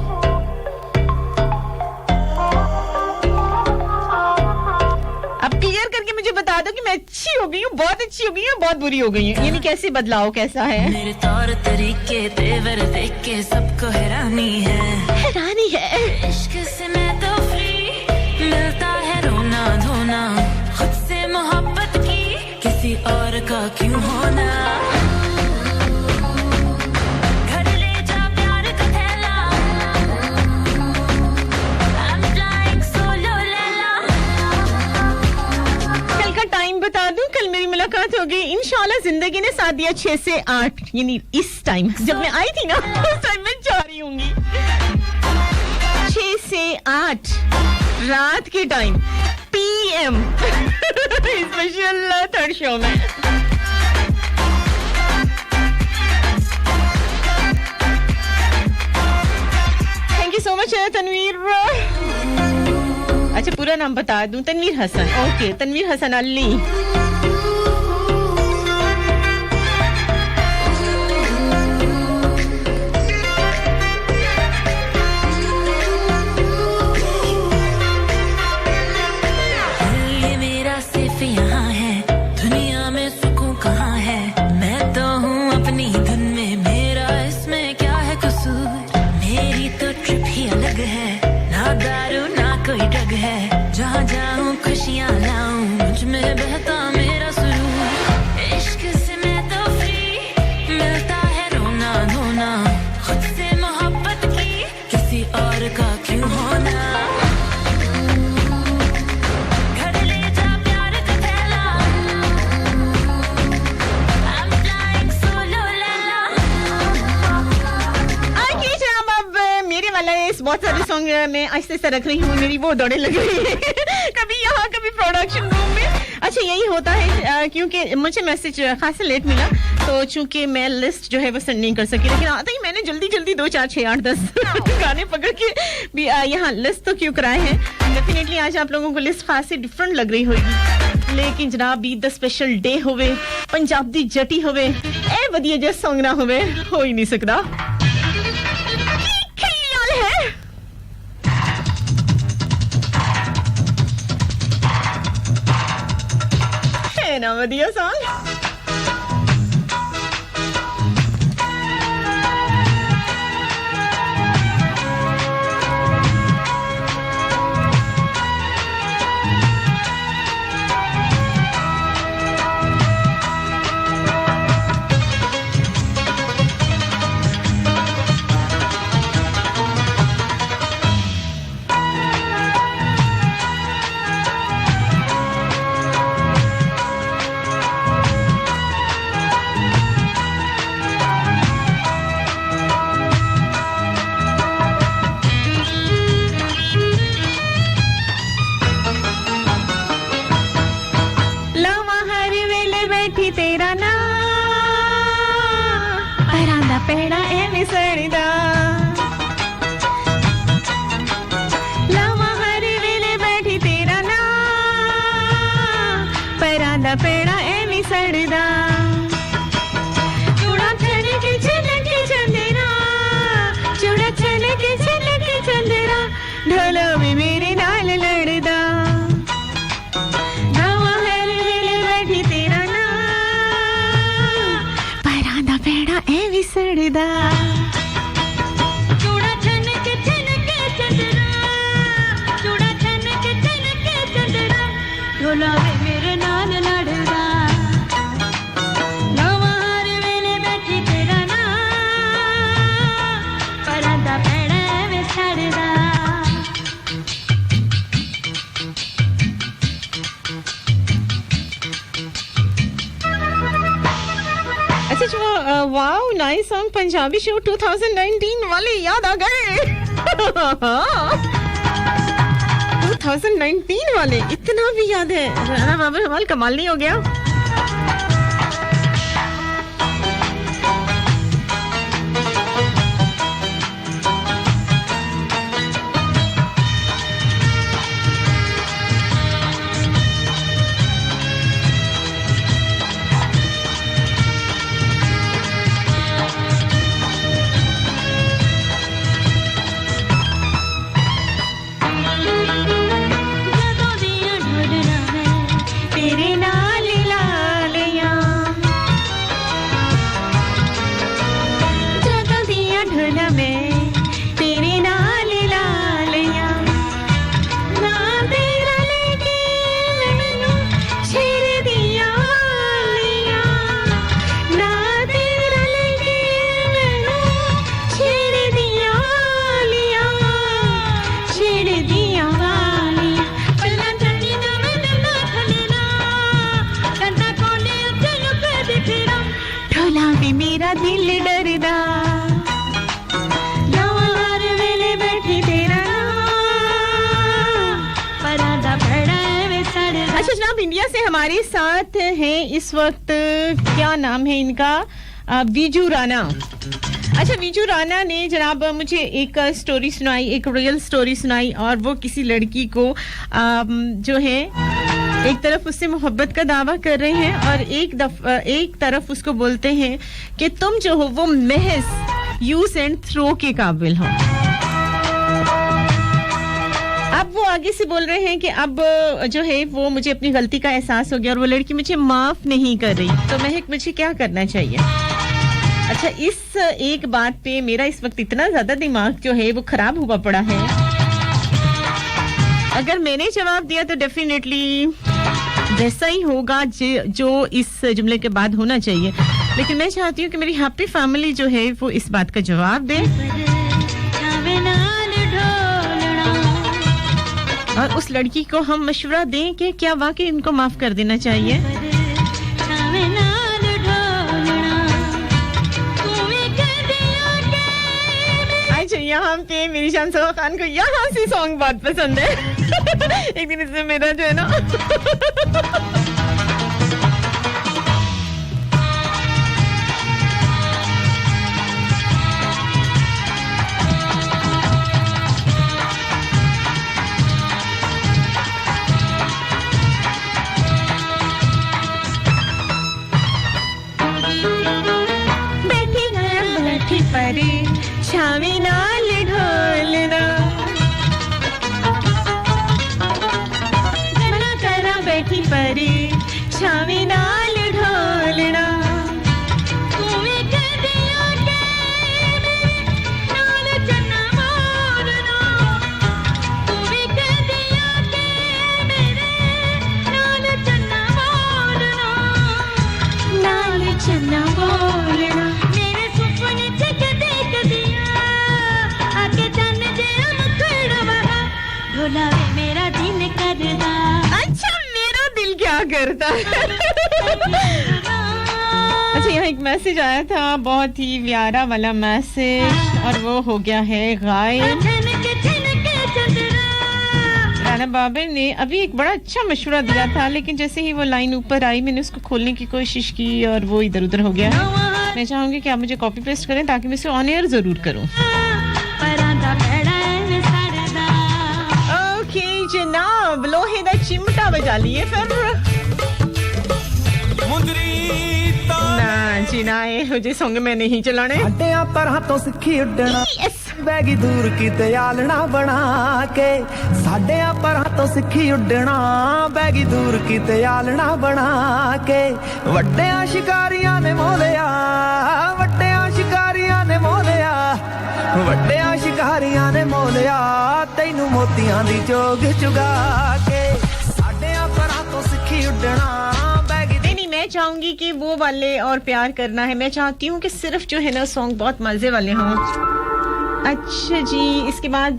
अब क्लियर करके मुझे बता दो कि मैं अच्छी हो गई हूँ बहुत अच्छी हो गई हूँ बहुत बुरी हो गई हूँ यानी कैसे बदलाव कैसा है मेरे तौर तरीके तेवर देख के सबको हैरानी है इश्क से मैं तो फ्री मिलता है रोना धोना खुद से मोहब्बत की किसी और का क्यों होना घर ले जा प्यार का थैला I'm flying solo लैला कल का टाइम बता दूं कल मेरी मुलाकात हो गई इंशाल्लाह जिंदगी ने साथ दिया 6 से 8 यानी इस टाइम जब मैं आई थी ना उस टाइम मैं जा रही होंगी 6 से 8 रात के time PM special third show में। Thank you so much Tanveer. अच्छा पूरा नाम बता दूं, तनवीर हसन। ओके, तनवीर हसन अली। जहाँ जाऊँ खुशियाँ लाऊं, मुझ में बहता मेरा सुरूर। इश्क से मैं तो फ्री, मिलता है रोना धोना, खुद से मोहब्बत की किसी और का क्यों होना। घर ले जा प्यार का थैला, I'm flying solo लैला। आइए जनाब, अब मेरे वाला इस बहुत सारे सॉन्ग मैं आहिस्ते से रख रही हूँ, मेरी वो दौड़े लग रही है कभी यहाँ कभी प्रोडक्शन रूम में। अच्छा यही होता है क्योंकि मुझे मैसेज खासा लेट मिला, तो चूंकि मैं लिस्ट जो है वो सेंड नहीं कर सकी, लेकिन आते ही मैंने जल्दी जल्दी 2 4 6 8 10 गाने पकड़ के भी यहाँ लिस्ट तो क्यों कराए हैं। डेफिनेटली आज आप लोगों को लिस्ट खासी डिफरेंट लग रही होगी, लेकिन जनाब ईद द स्पेशल डे होवे, पंजाब दी जटी होवे, ए वधिया जिहा सॉन्ग ना होवे, हो ही नहीं सकता। ना वधिया सॉन्ग। तेरा ना परांदा पेड़ा एवे सड़दा, लावा हर वेले बैठी तेरा ना परांदा पेड़ा एवे सड़दा, चूड़ा छलके छलके चंदेरा, चूड़ा छलके छलके चंदेरा, ढोला भी मेरे नाल लड़दा। सड़दा चूड़ा छनके छनके चंदरा, चूड़ा छनके छनके चंदरा, ढोला वे मेरे नाल लड़दा, लावा हर वेले बैठी तेरा ना परांदा पेड़ा वे सड़दा। Wow nice song, Punjabi show 2019 वाले याद आ गए 2019 वाले इतना भी याद है, राना बाबा हमाल कमाल नहीं हो गया। मेरा दिल डरदा, वेले बैठी तेरा परांदा पेड़ा अच्छा जनाब, इंडिया से हमारे साथ हैं इस वक्त, क्या नाम है इनका, बीजू राणा। अच्छा, बीजू राणा ने जनाब मुझे एक स्टोरी सुनाई, एक रियल स्टोरी सुनाई, और वो किसी लड़की को जो है एक तरफ उससे मोहब्बत का दावा कर रहे हैं और एक तरफ उसको बोलते हैं कि तुम जो हो वो महज यूज एंड थ्रो के काबिल हो। अब वो आगे से बोल रहे हैं कि अब जो है वो मुझे अपनी गलती का एहसास हो गया और वो लड़की मुझे माफ नहीं कर रही, तो महक मुझे क्या करना चाहिए? अच्छा, इस एक बात पे मेरा इस वक्त इतना ज्यादा दिमाग जो है वो खराब हुआ पड़ा है। अगर मैंने जवाब दिया तो डेफिनेटली वैसा ही होगा जो इस जुमले के बाद होना चाहिए, लेकिन मैं चाहती हूँ कि मेरी हैप्पी फैमिली जो है वो इस बात का जवाब दे और उस लड़की को हम मशवरा दें कि क्या वाकई इनको माफ कर देना चाहिए। अच्छा, यहाँ पे मेरी शान सवा खान को यहाँ से सॉन्ग बहुत पसंद है। एक दिन इसमें मेरा जो है ना परे छावे नाल ढोलना, मना करा बैठी परे छावे नाल ढोलना, तुम्हें कह दिया के नाल चन्ना मोरना, तुम्हें कह दिया के मेरे नाल चन्ना मोरना, नाल चन्ना मोरना, मेरा दिल करता। अच्छा, मेरा दिल क्या करता? अच्छा, यहाँ एक मैसेज आया था, बहुत ही प्यारा वाला मैसेज, और वो हो गया है गायब। राणा बाबे ने अभी एक बड़ा अच्छा मशवरा दिया था, लेकिन जैसे ही वो लाइन ऊपर आई मैंने उसको खोलने की कोशिश की और वो इधर उधर हो गया। मैं चाहूंगी कि आप मुझे कॉपी पेस्ट करें ताकि मैं इसे ऑन एयर जरूर करूं। जनाब, लोहे दा चिमटा बजा लिए फिर ना जी ना, ਇਹੋ ਜਿਹੇ ਸੌਂਗ ਮੈਂ ਨਹੀਂ ਚਲਾਣੇ। ਅੱਡਿਆਂ ਪਰਾਂ ਤੋਂ ਸਿੱਖੀ ਉੱਡਣਾ, ਬੈਗੀ ਦੂਰ ਕੀਤੇ ਆਲਣਾ ਬਣਾ ਕੇ, ਸਾਡਿਆਂ ਪਰਾਂ ਤੋਂ ਸਿੱਖੀ ਉੱਡਣਾ, ਬੈਗੀ ਦੂਰ ਕੀਤੇ ਆਲਣਾ ਬਣਾ ਕੇ, ਵੱਡਿਆਂ ਸ਼ਿਕਾਰੀਆਂ ਨੇ ਮੋਲਿਆ, ਵੱਡਿਆਂ ਸ਼ਿਕਾਰੀਆਂ ਨੇ ਮੋਲਿਆ, ਵੱਡਿਆਂ ਸ਼ਿਕਾਰੀਆਂ ਨੇ ਮੋਲਿਆ, ਤੈਨੂੰ ਮੋਤੀਆਂ ਦੀ ਚੋਗ ਚੁਗਾ ਕੇ, ਸਾਡਿਆਂ ਪਰਾਂ ਤੋਂ ਸਿੱਖੀ ਉੱਡਣਾ। मैं चाहूंगी कि वो वाले और प्यार करना है, मैं चाहती हूँ कि सिर्फ जो है ना सॉन्ग बहुत मजे वाले हों। अच्छा जी, इसके बाद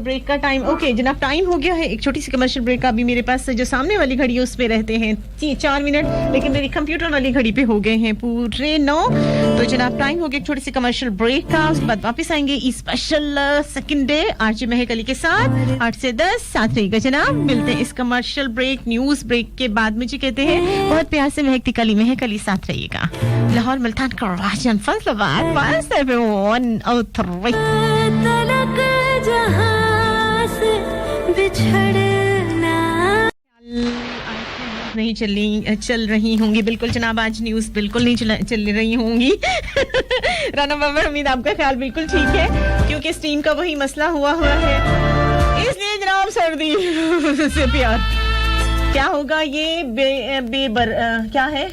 ब्रेक का टाइम, ओके जनाब टाइम हो गया है, एक छोटी सी कमर्शियल ब्रेक का। अभी मेरे पास जो सामने वाली घड़ी है उस पे रहते हैं 4 मिनट, लेकिन मेरी कंप्यूटर वाली घड़ी पे हो गए हैं पूरे 9, तो जनाब टाइम हो गया एक छोटी सी कमर्शियल ब्रेक का। उसके बाद वापस आएंगे इस स्पेशल सेकंड डे आरजे महक अली के साथ 8 से 10 साथ रहिएगा जनाब। मिलते हैं इस कमर्शियल ब्रेक, न्यूज ब्रेक के बाद। मुझे कहते हैं बहुत प्यार से महक अली साथ रहिएगा। लाहौर मुल्तान कराची फैसलाबाद 107.3 तलक जहां से बिछड़ना नहीं चल रही होंगी। बिल्कुल जनाब, आज न्यूज़ बिल्कुल नहीं चल रही होंगी। राना बाबा, उम्मीद आपका ख्याल बिल्कुल ठीक है, क्योंकि स्टीम का वही मसला हुआ है, इसलिए जनाब सर्दी से प्यार क्या होगा, ये क्या है,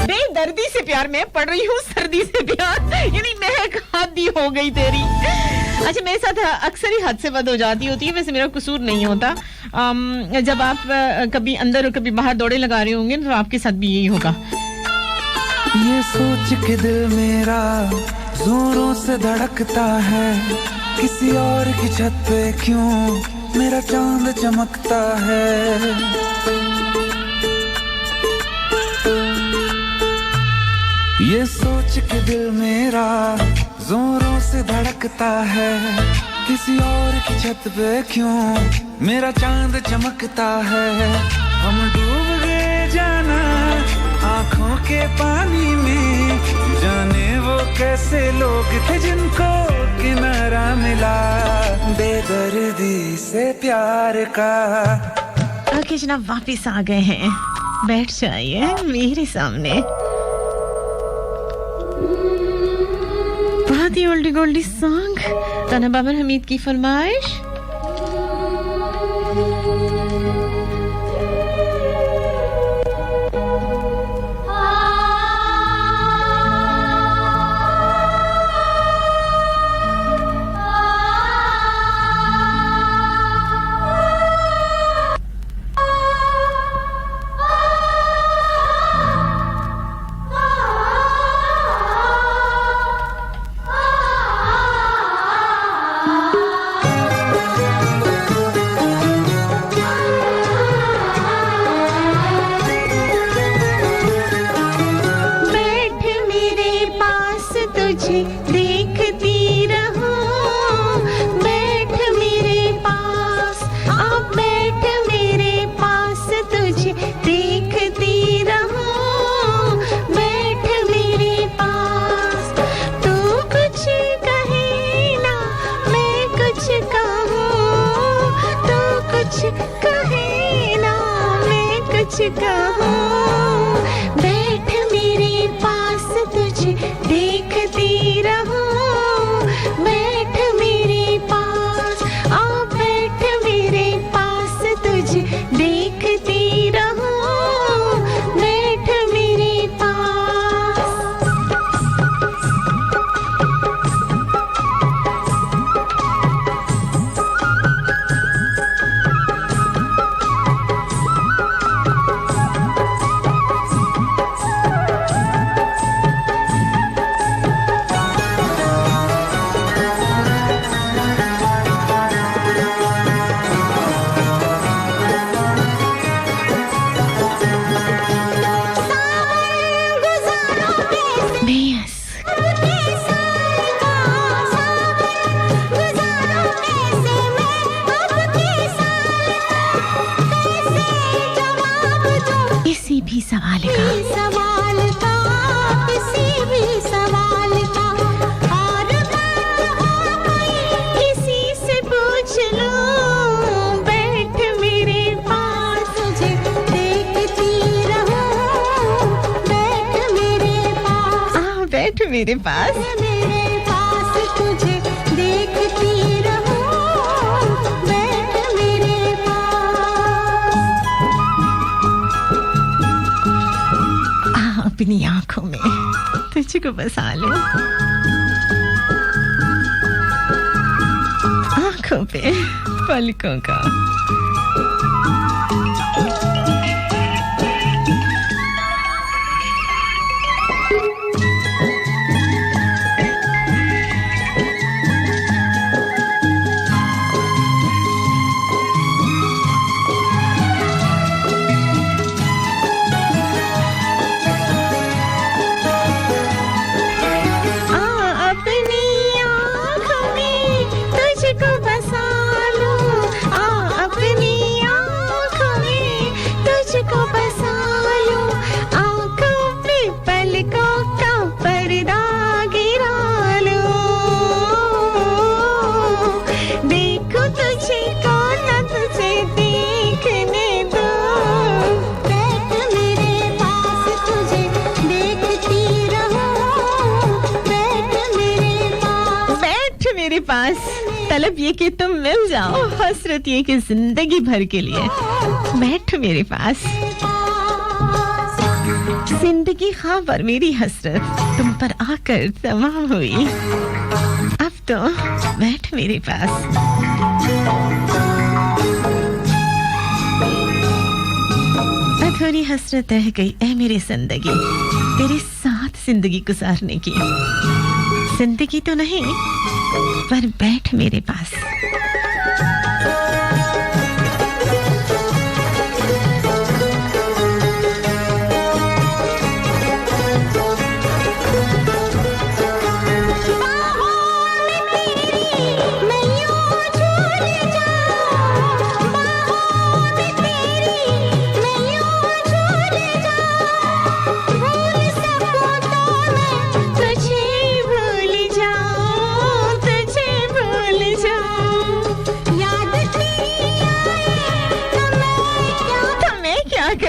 बेदर्दी से प्यार। मैं पढ़ रही हूँ सर्दी से प्यार, यानी महक हादी हो गई तेरी। अच्छा, मेरे साथ अक्सर ही हद से बद हो जाती होती है, वैसे मेरा कसूर नहीं होता। जब आप कभी अंदर और कभी बाहर दौड़े लगा रहे होंगे तो आपके साथ भी यही होगा। ये सोच के दिल मेरा जोरों से धड़कता है, किसी और की छत पे क्यों मेरा चांद चमकता है। ये सोच के दिल मेरा जोरों से धड़कता है, किसी और की छत पे क्यों मेरा चांद चमकता है। हम डूब गए जाना आंखों के पानी में, जाने वो कैसे लोग थे जिनको किनारा मिला बेदर्दी से प्यार का। ओके जनाब वापस आ गए हैं, बैठ जाइए मेरे सामने। बहुत ही ओल्डी गोल्डी सॉन्ग, ताना बाबर हमीद की फरमाइश। मेरे पास तुझे देखती रहूं बैठ मेरे पास। अपनी आंखों में तुझको बसा लो, आंखों पे पलकों का पास। तलब ये कि तुम मिल जाओ, हसरत ये कि जिंदगी भर के लिए बैठ मेरे पास। जिंदगी ख्वाब पर मेरी हसरत तुम पर आकर तमाम हुई, अब तो बैठ मेरे पास। अधूरी हसरत रह गई ऐ मेरी जिंदगी, तेरे साथ जिंदगी गुजारने की। जिंदगी तो नहीं पर बैठ मेरे पास। मैं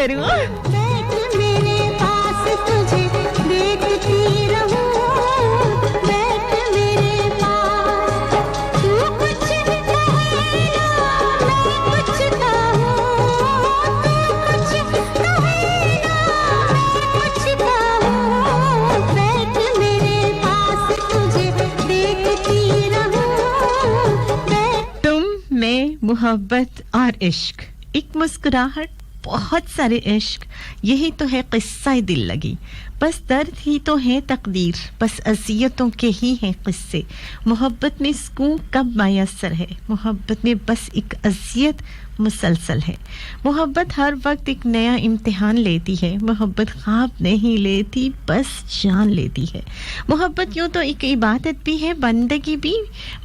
करूं? बैठ मेरे पास तुझे देखती रहूं, बैठ मेरे पास तू कुछ कहे ना मैं कुछ कहूं, तू कुछ कहे ना मैं कुछ कहूं, बैठ मेरे पास तुझे देखती रहूं, तुम में मोहब्बत और इश्क, एक मुस्कुराहट, बहुत सारे इश्क, यही तो है किस्सा दिल लगी। बस दर्द ही तो है तकदीर, बस अज़ियतों के ही हैं किस्से। मोहब्बत में सुकून कब मैसर है, मोहब्बत में बस एक अज़ियत मुसलसल है। मोहब्बत हर वक्त एक नया इम्तिहान लेती है, मोहब्बत ख्वाब नहीं लेती बस जान लेती है। मोहब्बत यूँ तो एक इबादत भी है, बंदगी भी।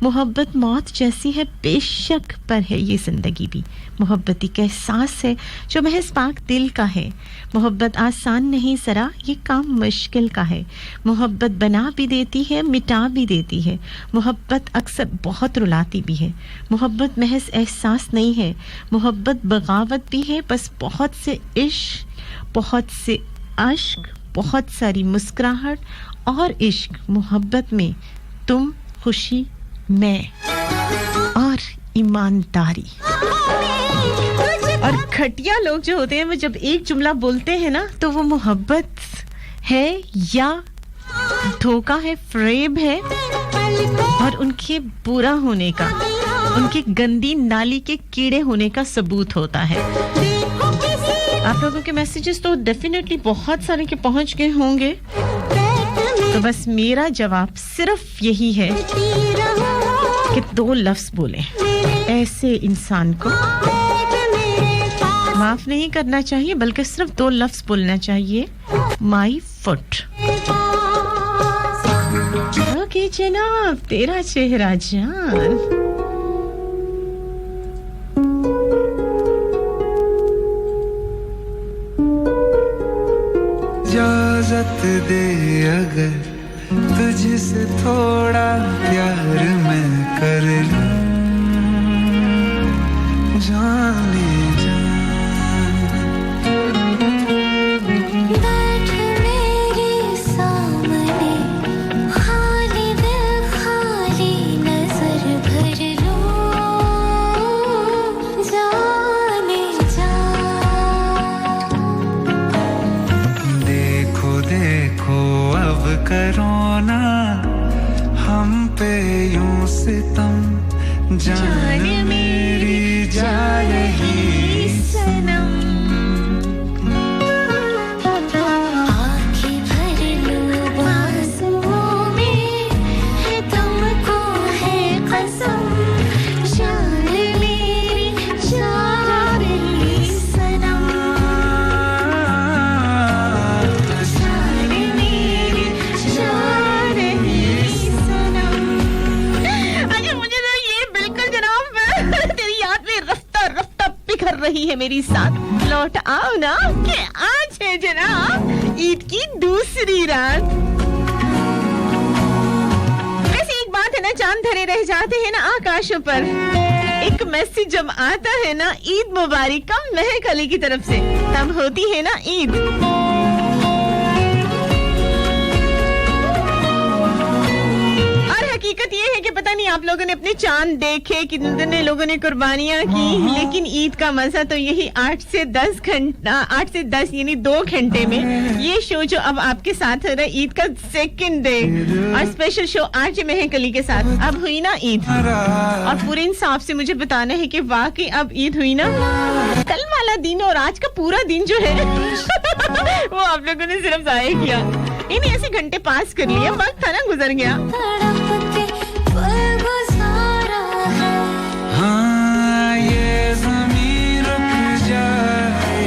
मोहब्बत मौत जैसी है बेशक, पर है ये ज़िंदगी भी। मोहब्बत एक एहसास है जो महज पाक दिल का है। मोहब्बत आसान नहीं ज़रा, ये काम मुश्किल का है। मोहब्बत बना भी देती है, मिटा भी देती है। मोहब्बत अक्सर बहुत रुलाती भी है। मोहब्बत महज एहसास नहीं है, मोहब्बत बगावत भी है। बस बहुत से इश्क, बहुत से अश्क, बहुत सारी मुस्कुराहट और इश्क। मोहब्बत में तुम, खुशी, मैं और ईमानदारी। और घटिया लोग जो होते हैं वो जब एक जुमला बोलते हैं ना तो वो मोहब्बत है या धोखा है, फ्रेब है, और उनके बुरा होने का, उनके गंदी नाली के कीड़े होने का सबूत होता है। आप लोगों के मैसेजेस तो डेफिनेटली बहुत सारे के पहुंच गए होंगे, तो बस मेरा जवाब सिर्फ यही है कि 2 लफ्ज बोलें। ऐसे इंसान को माफ नहीं करना चाहिए, बल्कि सिर्फ 2 लफ्ज बोलना चाहिए, माई फुट। ओके जनाब, तेरा चेहरा जान। इजाजत दे अगर तुझसे थोड़ा प्यार मैं कर लूं, जाने जा। बैठ मेरे सामने, खाली दिल खाली नजर भर लूं, जाने जा। देखो देखो अब करो ना हम पे यूं सितम, जान मेरी जा रही सनम। आँखें भर लूं आंसुओं में, है तुमको है कसम, जान मेरी जा रही सनम, जान मेरी जा रही सनम। अच्छा, मुझे तो ये बिल्कुल जनाब तेरी याद में रफ्ता रफ्ता बिखर रही है मेरी साथ। लौट आओ ना कि आज है जनाब ईद की दूसरी रात। वैसे एक बात है ना, चांद धरे रह जाते हैं ना आकाशों पर। एक मैसेज जब आता है ना ईद मुबारक का महक अली की तरफ से, तब होती है ना ईद। हकीकत ये है कि पता नहीं आप लोगों ने अपने चांद देखे, कितने लोगों ने कुर्बानियां की, लेकिन ईद का मजा तो यही 8 से 10 यानी 2 घंटे में ये शो जो अब आपके साथ है ना, ईद का सेकंड डे और स्पेशल शो आज महक अली के साथ अब हुई ना ईद। और पूरे इंसाफ से मुझे बताना है कि वाकई अब ईद हुई ना। कल वाला दिन और आज का पूरा दिन जो है वो आप लोगों ने सिर्फ जाया किया, इन ऐसे घंटे पास कर लिए, वक्त था ना गुजर गया। हाँ ये ज़मीन रुक जाए,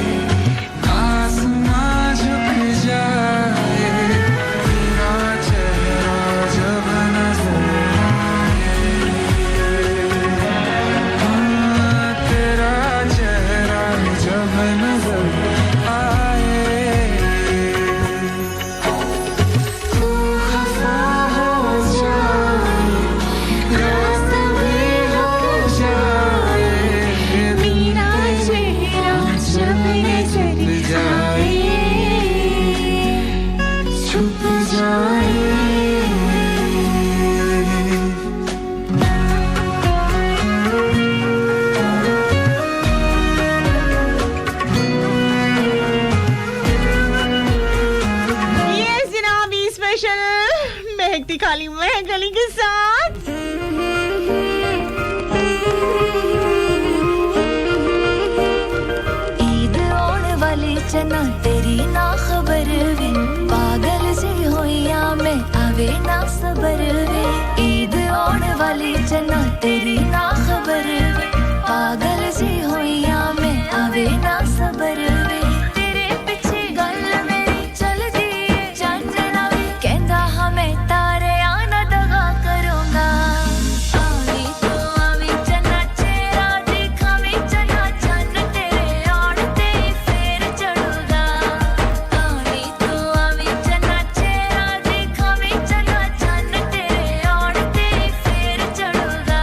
आसमां झुक जाए, तेरा चेहरा जब नजर आए, हाँ तेरा चेहरा जब नजर आए, तू खफा हो जा। खाली महकली के साथ। ईद आने वाली चना तेरी ना खबर वे, पागल सी होइया मैं आवे ना सबर वे। ईद आने वाली चना तेरी ना खबर वे, पागल सी होइया मैं आवे ना सबर वे। तेरे पीछे गल मेरी चल दी चांजना वे, कहंदा हमें तारे आना दगा करूंगा। आवी तो आवी चना चेहरा दिखावी चना चन तेरे आड़ते फेर चढ़ूगा। आवी तो आवी चना चेहरा दिखावी चना चन तेरे आड़ते फेर चढ़ूगा।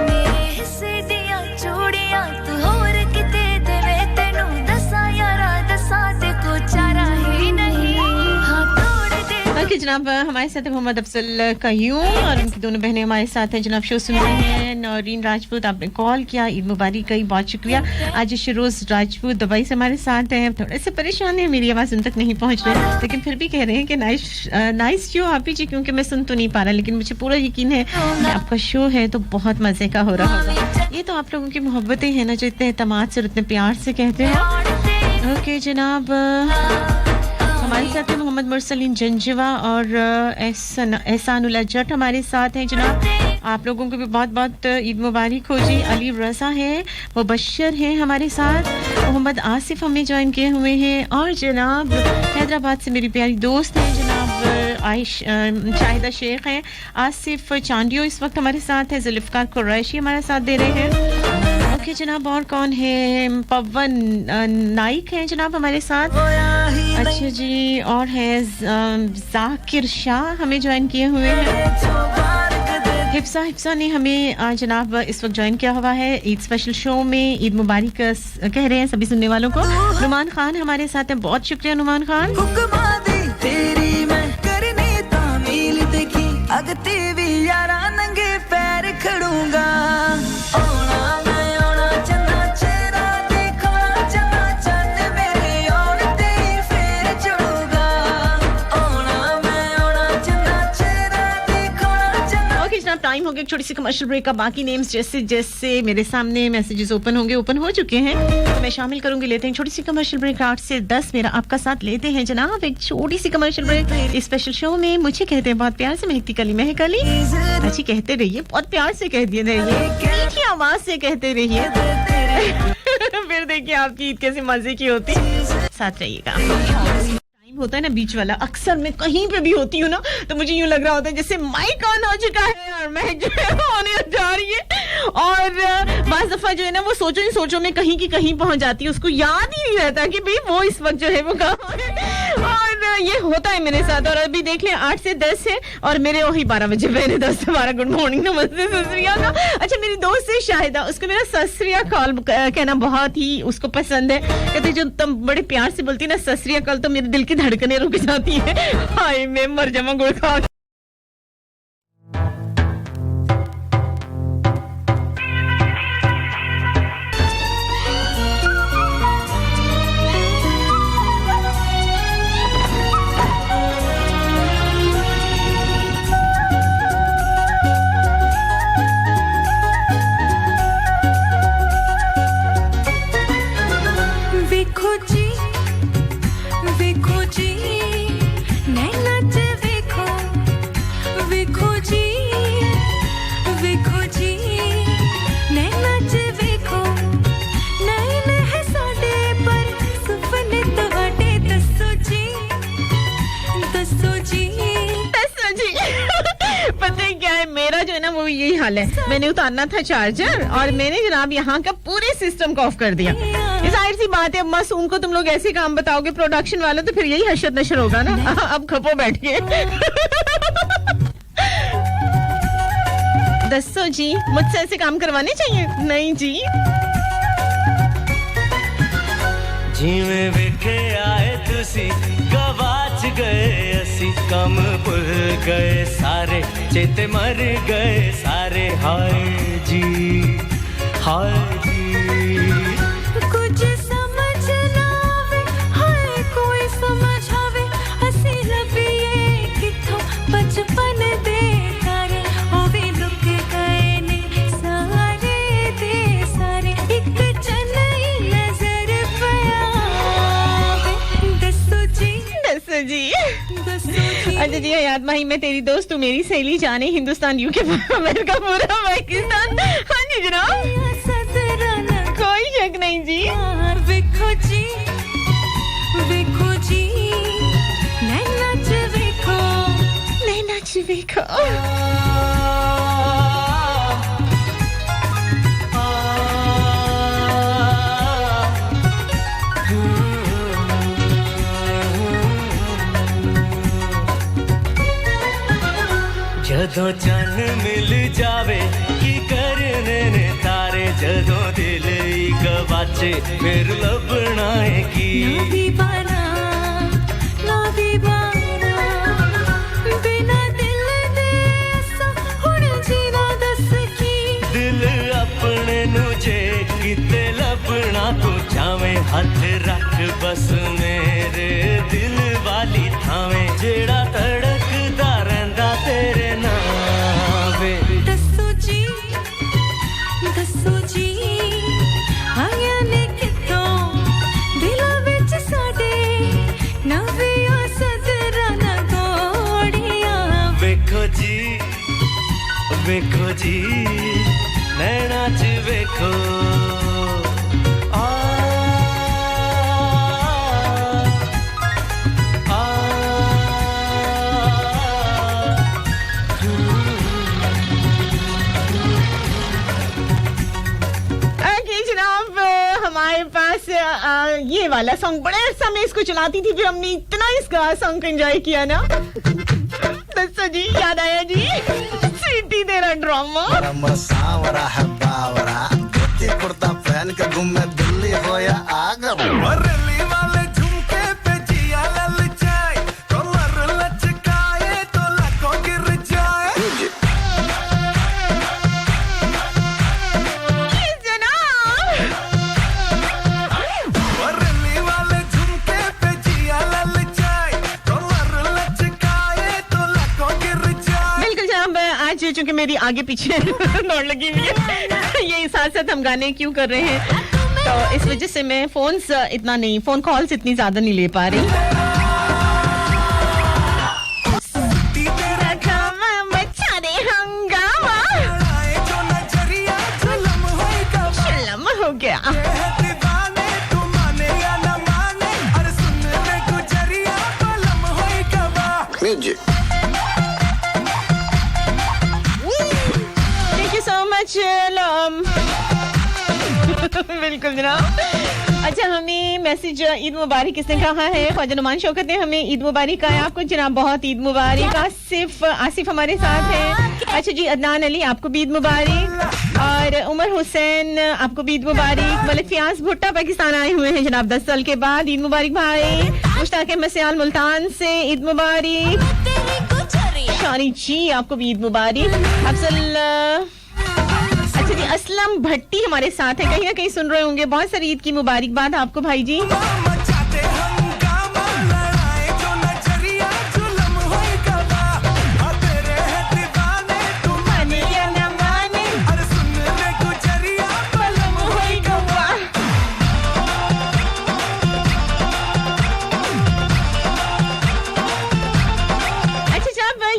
मेरे हिस्से दियां चूड़ियां तू होर किते देवे, तेनू दसा यारा दसा ते को चारा ही नहीं। हाँ तोड़ दे ओके जनाब, हमारे साथ है मोहम्मद अफजल कयूम और उनकी दोनों बहनें हमारे साथ हैं। जनाब शो सुन रहे हैं। नौरीन राजपूत, आपने कॉल किया, ईद मुबारक कही, बहुत शुक्रिया। आज शिरोज राजपूत दुबई से हमारे साथ हैं। थोड़े से परेशान है, मेरी आवाज़ उन तक नहीं पहुंच रही, लेकिन फिर भी कह रहे हैं कि नाइस शो आप जी, क्योंकि मैं सुन तो नहीं पा रहा, लेकिन मुझे पूरा यकीन है कि आपका शो है तो बहुत मज़े का हो रहा होगा। ये तो आप लोगों की मोहब्बतें हैं ना, जो इतने एतमाद से और इतने प्यार से कहते हैं। ओके जनाब, हमारे साथ है मोहम्मद मुरसलीन जंजवा और एहसानुल्लाह जट हमारे साथ हैं। जनाब आप लोगों को भी बहुत बहुत ईद मुबारक हो जी। अली रज़ा है, मुबश्शर हैं हमारे साथ। मोहम्मद आसिफ हमें ज्वाइन किए हुए हैं। और जनाब हैदराबाद से मेरी प्यारी दोस्त हैं जनाब शाहिदा शेख हैं। आसिफ चांडियो इस वक्त हमारे साथ है। जुल्फ़िकार कुरैशी हमारा साथ दे रहे हैं। ओके जनाब, और कौन है? पवन नाइक हैं जनाब हमारे साथ। अच्छा जी, और है जाकिर शाह हमें ज्वाइन किए हुए हैं। हिफ्सा ने हमें जनाब इस वक्त ज्वाइन किया हुआ है ईद स्पेशल शो में। ईद मुबारक कह रहे हैं सभी सुनने वालों को। नुमान खान हमारे साथ हैं, बहुत शुक्रिया नुमान खान। तेरी मैं करनी तामील देखी, अगती भी यारा नंगे पैर खड़ूंगा। टाइम हो गया छोटी सी कमर्शियल ब्रेक का। बाकी नेम्स जैसे जैसे मेरे सामने मैसेजेस ओपन होंगे, ओपन हो चुके हैं, तो मैं शामिल करूंगी। लेते हैं छोटी सी कमर्शियल ब्रेक। 8 से 10 मेरा आपका साथ लेते हैं जनाब, एक छोटी सी कमर्शियल ब्रेक इस स्पेशल शो में। मुझे कहते हैं बहुत प्यार से महकती कली महक अली। अच्छी कहते रहिए, बहुत प्यार से कहते रहिए, मीठी आवाज से कहते रहिए। फिर देखिए आपकी ईद कैसे मजे की होती, साथ रहिएगा। होता है ना बीच वाला, अक्सर मैं कहीं पे भी होती हूँ ना, तो मुझे यूं लग रहा होता है जैसे माइक ऑन हो चुका है और मैं जो है होने जा रही है। और बाज़ दफा जो है ना वो सोचो में कहीं की कहीं पहुंच जाती है, उसको याद ही नहीं रहता कि भाई वो इस वक्त जो है वो कहाँ है। और ये होता है मेरे साथ। और अभी देख लें 8 से 10 है और मेरे वही 12 बजे पहले 10 से 12 गुड मॉर्निंग नमस्ते ससरिया का। अच्छा मेरी दोस्त है शाहिदा, उसको मेरा ससरिया कॉल कहना बहुत ही उसको पसंद है। कहते जो तुम बड़े प्यार से बोलती है ना ससरिया कॉल, तो मेरे दिल की धड़कने रुक जाती है। हाय मैं मर जाऊं गुड़ खा। देखो जी नैना च देखो जी नैना च देखो नैन है साडे पर सुपने तुहाडे दसो जी पता है क्या है, मेरा जो है ना वो यही हाल है। मैंने उतारना था चार्जर और मैंने जनाब यहाँ का पूरे सिस्टम को ऑफ कर दिया। जाहिर सी बात है, मासूम को तुम लोग ऐसे काम बताओगे प्रोडक्शन वालों, तो फिर यही हशर नशर होगा ना। अब खपो बैठ के। दसो जी मुझसे ऐसे काम करवाने चाहिए? नहीं जी। जिवें वेखे आए तुसी गवाच गए, असी कम भुल गए सारे, चेते मर गए सारे। हाय जी हाय जी। अच्छा जी, हयात माही मैं तेरी दोस्त, तू मेरी सहेली, जाने हिंदुस्तान, यूके, अमेरिका, पूरा पाकिस्तान। हाँ जी जनाब, कोई शक नहीं जी। देखो जी, देखो जी, नैना च देखो, नैना च देखो। जदों चन मिल जावे की करने ने तारे, जदों दिल एक बाचे फिर लभना है की। ना दीवाना, ना दीवाना, बिना दिल दे ऐसा हुण जीना दस की। दिल अपने नुजे किते लभना तू चावे, हाथ रख बस मेरे दिल वाली थावे, जेड़ा तड़कदा रहंदा तेरे नावे। दसो जी, दसो जी, आया ने कितों दिलों विच साडे, नवियां सदरां ना गोड़ियां। वेखो जी, नैना च वेखो। हमारे पास ये वाला सॉन्ग बड़े अरसा में इसको चलाती थी, फिर हमने इतना इसका सॉन्ग एंजॉय किया ना। दसो जी, याद आया जी? सीटी तेरा ड्रामा। सावरा है बावरा, धोती कुर्ता पहन के घूमे दिल्ली हो या आगरा। रैली वाले झुमके पे जिया ललचाए, कमर लचकाए तो लाखों गिर जाए। रैली वाले झुमके पे जिया ललचाए, कमर लचकाए तो लाखों गिर जाए। बिल्कुल जनाब, आज चूंकि मेरी आगे पीछे दौड़ लगी हुई है, ये साथ साथ हम गाने क्यों कर रहे हैं, तो इस वजह से मैं फोन कॉल्स इतनी ज्यादा नहीं ले पा रही। बचा दे हंगामा, शलम हो गया। Thank you so much, बिल्कुल जनाब। अच्छा, हमें मैसेज ईद मुबारक किसने कहा है? ख्वाजा नुमान शौकत ने हमें ईद मुबारक कहा है आपको जनाब, बहुत ईद मुबारक। आसिफ हमारे साथ है। अच्छा जी, अदनान अली आपको भी ईद मुबारक, और उमर हुसैन आपको भी ईद मुबारक। मलिक फियाज भुट्टा पाकिस्तान आए हुए हैं जनाब 10 साल के बाद, ईद मुबारक भाई। मुश्ताक अहमद सयाल मुल्तान से ईद मुबारक। शानी जी आपको भी ईद मुबारक। अच्छा जी, असलम भट्टी हमारे साथ है, कहीं ना कहीं सुन रहे होंगे। बहुत सारी ईद की मुबारकबाद आपको भाई जी।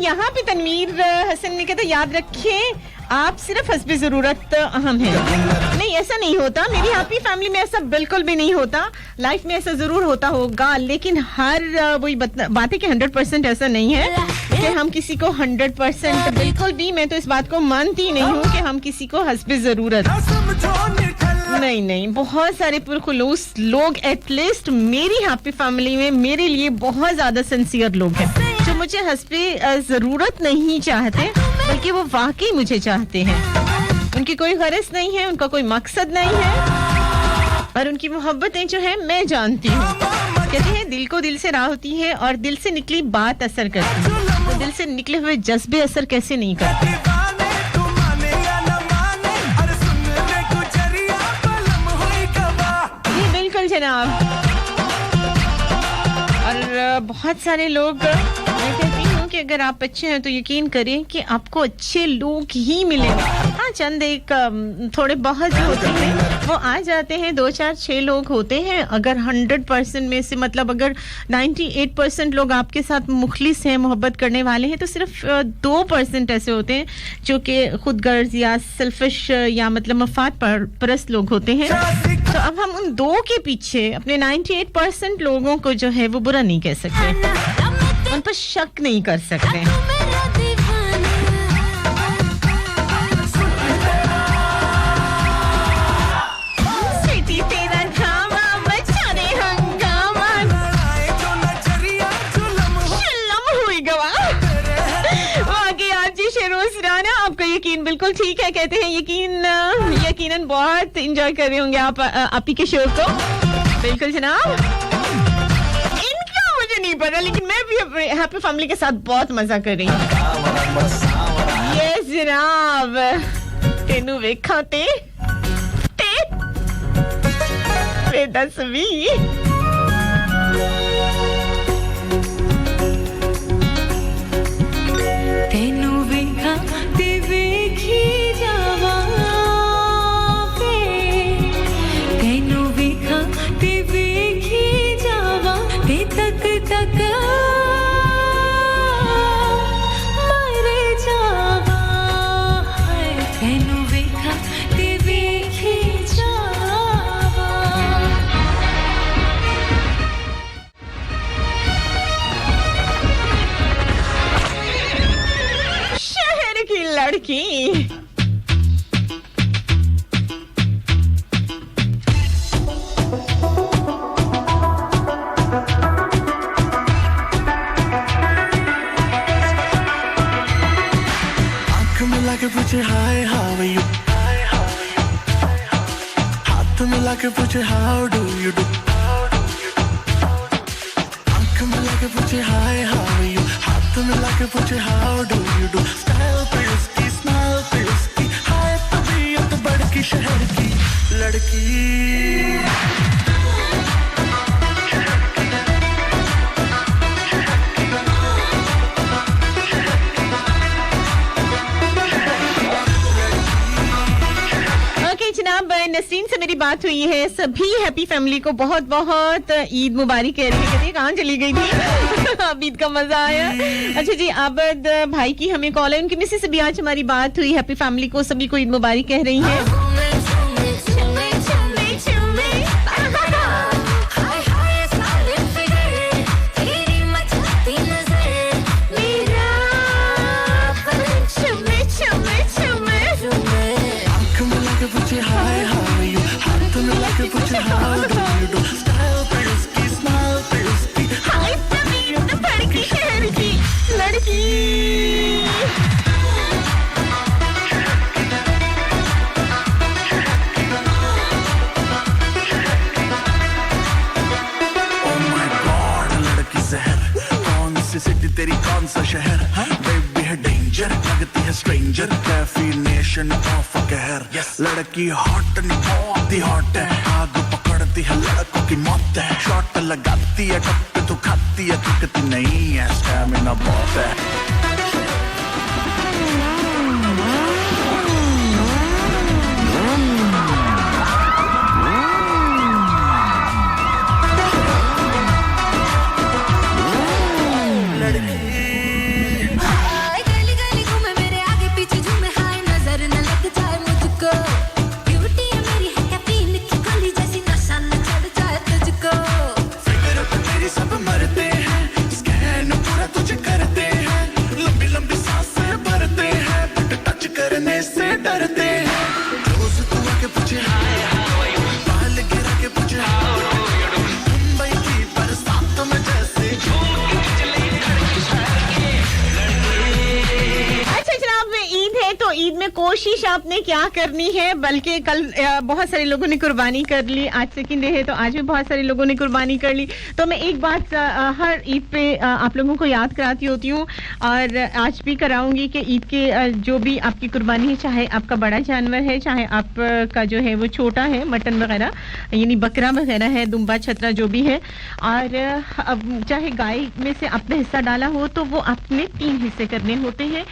यहाँ पे तनवीर हसन ने कहता याद रखिए आप सिर्फ हस्बे जरूरत अहम है। नहीं, ऐसा नहीं होता, मेरी हैप्पी फैमिली में ऐसा बिल्कुल भी नहीं होता। लाइफ में ऐसा जरूर होता होगा, लेकिन हर वही बात है कि 100% ऐसा नहीं है कि हम किसी को 100% बिल्कुल भी, मैं तो इस बात को मानती नहीं हूँ कि हम किसी को हस्बे जरूरत। नहीं, बहुत सारे पुरखुलूस लोग एटलीस्ट मेरी हैप्पी फैमिली में मेरे लिए बहुत ज्यादा सिंसियर लोग हैं, जो मुझे हस्बे जरूरत नहीं चाहते, बल्कि वो वाकई मुझे चाहते हैं। उनकी कोई गरज नहीं है, उनका कोई मकसद नहीं है, और उनकी मोहब्बतें जो है मैं जानती हूँ। कहते हैं दिल को दिल से राह होती है, और दिल से निकली बात असर करती है, तो दिल से निकले हुए जज्बे असर कैसे नहीं करते। जी बिल्कुल जनाब। और बहुत सारे लोग, मैं कहती हूँ कि अगर आप अच्छे हैं तो यकीन करें कि आपको अच्छे लोग ही मिलेंगे। हाँ, चंद एक थोड़े बहुत जो होते हैं वो आ जाते हैं 2 4 6 लोग होते हैं अगर 100% में से मतलब अगर 98% लोग आपके साथ मुखलिस हैं मोहब्बत करने वाले हैं तो सिर्फ 2% ऐसे होते हैं जो कि खुदगर्ज या सेल्फिश या मतलब मफाद परस्त लोग होते हैं तो अब हम उन 2 के पीछे अपने 98% लोगों को जो है वो बुरा नहीं कह सकते उन पर शक नहीं कर सकते आपका यकीन बिल्कुल ठीक है कहते हैं यकीनन बहुत एंजॉय कर रहे होंगे आप आपी के शो को बिल्कुल जनाब इनका मुझे नहीं पता लेकिन मैं भी हैप्पी फैमिली के साथ बहुत मजा कर रही हूँ यस जनाब तेनू वेखा ते दसवी तेनू वेखा ते वेखी जावा वे तेनू वेखा ते वेखी जावा ते तक मरे जावा तेनू वेखा ते वेखी जावा शहर की लड़की आंख मिला के पूछे हाय हाउ आर यू हाथ मिला के पूछे हाउ डू यू डू आंख मिला के पूछे हाय हाउ आर यू हाथ मिला के पूछे how do you do style पे उसकी स्माइल पे उसकी हाय तबीयत बड़की शहर की लड़की जनाब नसीम से मेरी बात हुई है सभी हैप्पी फैमिली को बहुत बहुत ईद मुबारक कह रही है कहाँ चली गई थी अब ईद का मजा आया अच्छा जी आबद भाई की हमें कॉल है उनकी मिसेस से भी आज हमारी बात हुई हैप्पी फैमिली को सभी को ईद मुबारक कह रही हैं हाय हाउ आर यू हाथ मिला के पूछे how do you do style पे उसकी स्माइल पे उसकी हाय तबीयत बड़की शहर की लड़की ओह माय गॉड लड़की जहर कौन सी सिटी तेरी कौन सा शहर बेबी है डेंजर लगती है स्ट्रेंजर डेफिनेशन ऑफ अ कहर लड़की हॉट नहीं बहुत ही हॉट है आग पकड़ती है लड़कों की मौत है शॉट लगाती है टप तो खाती है थकती नहीं है स्टैमिना बहुत है कोशिश आपने क्या करनी है बल्कि कल बहुत सारे लोगों ने कुर्बानी कर ली आज सेकंड डे है तो आज भी बहुत सारे लोगों ने कुर्बानी कर ली तो मैं एक बात हर ईद पे आप लोगों को याद कराती होती हूँ और आज भी कराऊंगी कि ईद के जो भी आपकी कुर्बानी है चाहे आपका बड़ा जानवर है चाहे आपका जो है वो छोटा है मटन वगैरह यानी बकरा वगैरह है दुम्बा छतरा जो भी है और अब चाहे गाय में से आपने हिस्सा डाला हो तो वो आपने 3 हिस्से करने होते हैं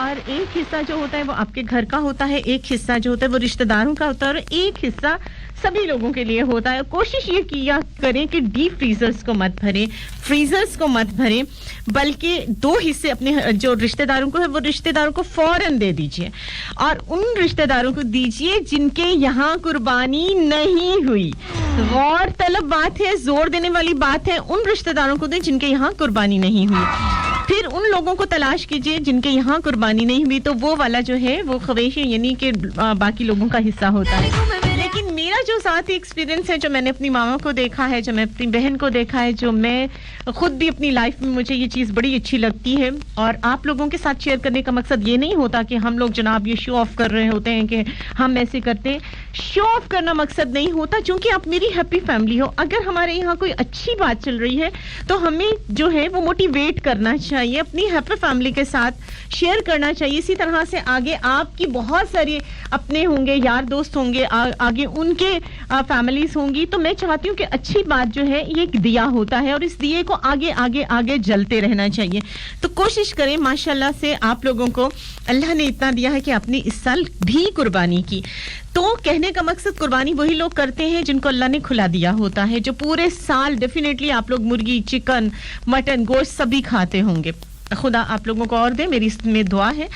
और एक हिस्सा जो होता है वो आपके घर का होता है, एक हिस्सा जो होता है वो रिश्तेदारों का होता है और एक हिस्सा सभी लोगों के लिए होता है। कोशिश ये किया करें कि डीप फ्रीजर्स को मत भरें, फ्रीजर्स को मत भरें, बल्कि 2 हिस्से अपने जो रिश्तेदारों को है वो रिश्तेदारों को फौरन दे दीजिए और उन रिश्तेदारों को दीजिए जिनके यहाँ कुर्बानी नहीं हुई। गौर तलब बात है, जोर देने वाली बात है, उन रिश्तेदारों को दें जिनके यहाँ कुर्बानी नहीं हुई। फिर उन लोगों को तलाश कीजिए जिनके यहाँ कुर्बानी नहीं हुई, तो वो वाला जो है वो खवेशी यानी कि बाकी लोगों का हिस्सा होता है। लेकिन मेरा जो साथ ही एक्सपीरियंस है, जो मैंने अपनी मामा को देखा है, जो मैं अपनी बहन को देखा है, जो मैं खुद भी अपनी लाइफ में मुझे ये चीज़ बड़ी अच्छी लगती है और आप लोगों के साथ शेयर करने का मकसद ये नहीं होता कि हम लोग जनाब ये शो ऑफ कर रहे होते हैं कि हम ऐसे करते हैं। शो ऑफ करना मकसद नहीं होता, क्योंकि आप मेरी हैप्पी फैमिली हो। अगर हमारे यहाँ कोई अच्छी बात चल रही है तो हमें जो है वो मोटिवेट करना चाहिए, अपनी हैप्पी फैमिली के साथ शेयर करना चाहिए। इसी तरह से आगे आपकी बहुत सारी अपने होंगे, यार दोस्त होंगे, आगे उनके फैमिलीज होंगी, तो मैं चाहती हूँ कि अच्छी बात जो है ये एक दिया होता है और इस दिए को आगे आगे आगे जलते रहना चाहिए। तो कोशिश करें, माशाल्लाह से आप लोगों को अल्लाह ने इतना दिया है कि आपने इस साल भी कुर्बानी की। तो कहने का मकसद, कुर्बानी वही लोग करते हैं जिनको अल्लाह ने खुला दिया होता है, जो पूरे साल डेफिनेटली आप लोग मुर्गी, चिकन, मटन, गोश्त सभी खाते होंगे। खुदा आप लोगों को और दे, मेरी इसमें दुआ है।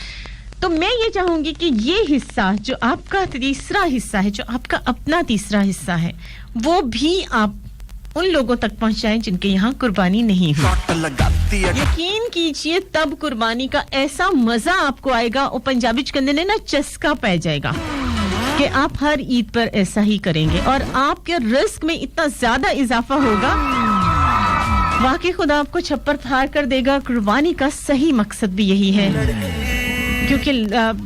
तो मैं ये चाहूंगी कि ये हिस्सा जो आपका तीसरा हिस्सा है, जो आपका अपना तीसरा हिस्सा है, वो भी आप उन लोगों तक पहुंचाएं जिनके यहाँ कुर्बानी नहीं हुई। यकीन कीजिए तब कुर्बानी का ऐसा मजा आपको आएगा, और पंजाबी कहते ने ना चस्का पै जाएगा कि आप हर ईद पर ऐसा ही करेंगे और आपके रिस्क में इतना ज्यादा इजाफा होगा, वाकई खुदा आपको छप्पर फाड़ कर देगा। कुर्बानी का सही मकसद भी यही है, क्योंकि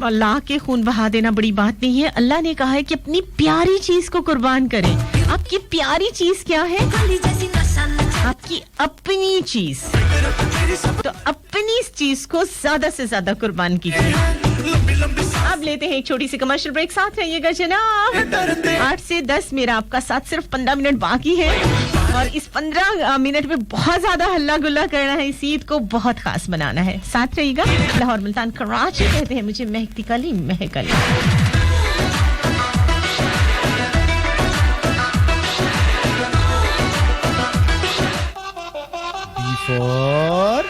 अल्लाह के खून बहा देना बड़ी बात नहीं है। अल्लाह ने कहा है कि अपनी प्यारी चीज को कुर्बान करें। आपकी प्यारी चीज क्या है? आपकी अपनी चीज। तो अपनी इस चीज को ज्यादा से ज्यादा कुर्बान कीजिए। अब लेते हैं एक छोटी सी कमर्शियल ब्रेक, साथ रहिएगा जनाब। 8 से 10 मेरा आपका साथ, सिर्फ 15 मिनट बाकी है और इस 15 मिनट में बहुत ज्यादा हल्ला गुल्ला करना है, इस ईद को बहुत खास बनाना है। साथ रहिएगा। लाहौर, मुल्तान, कराची कहते हैं मुझे महकती कली महकली। For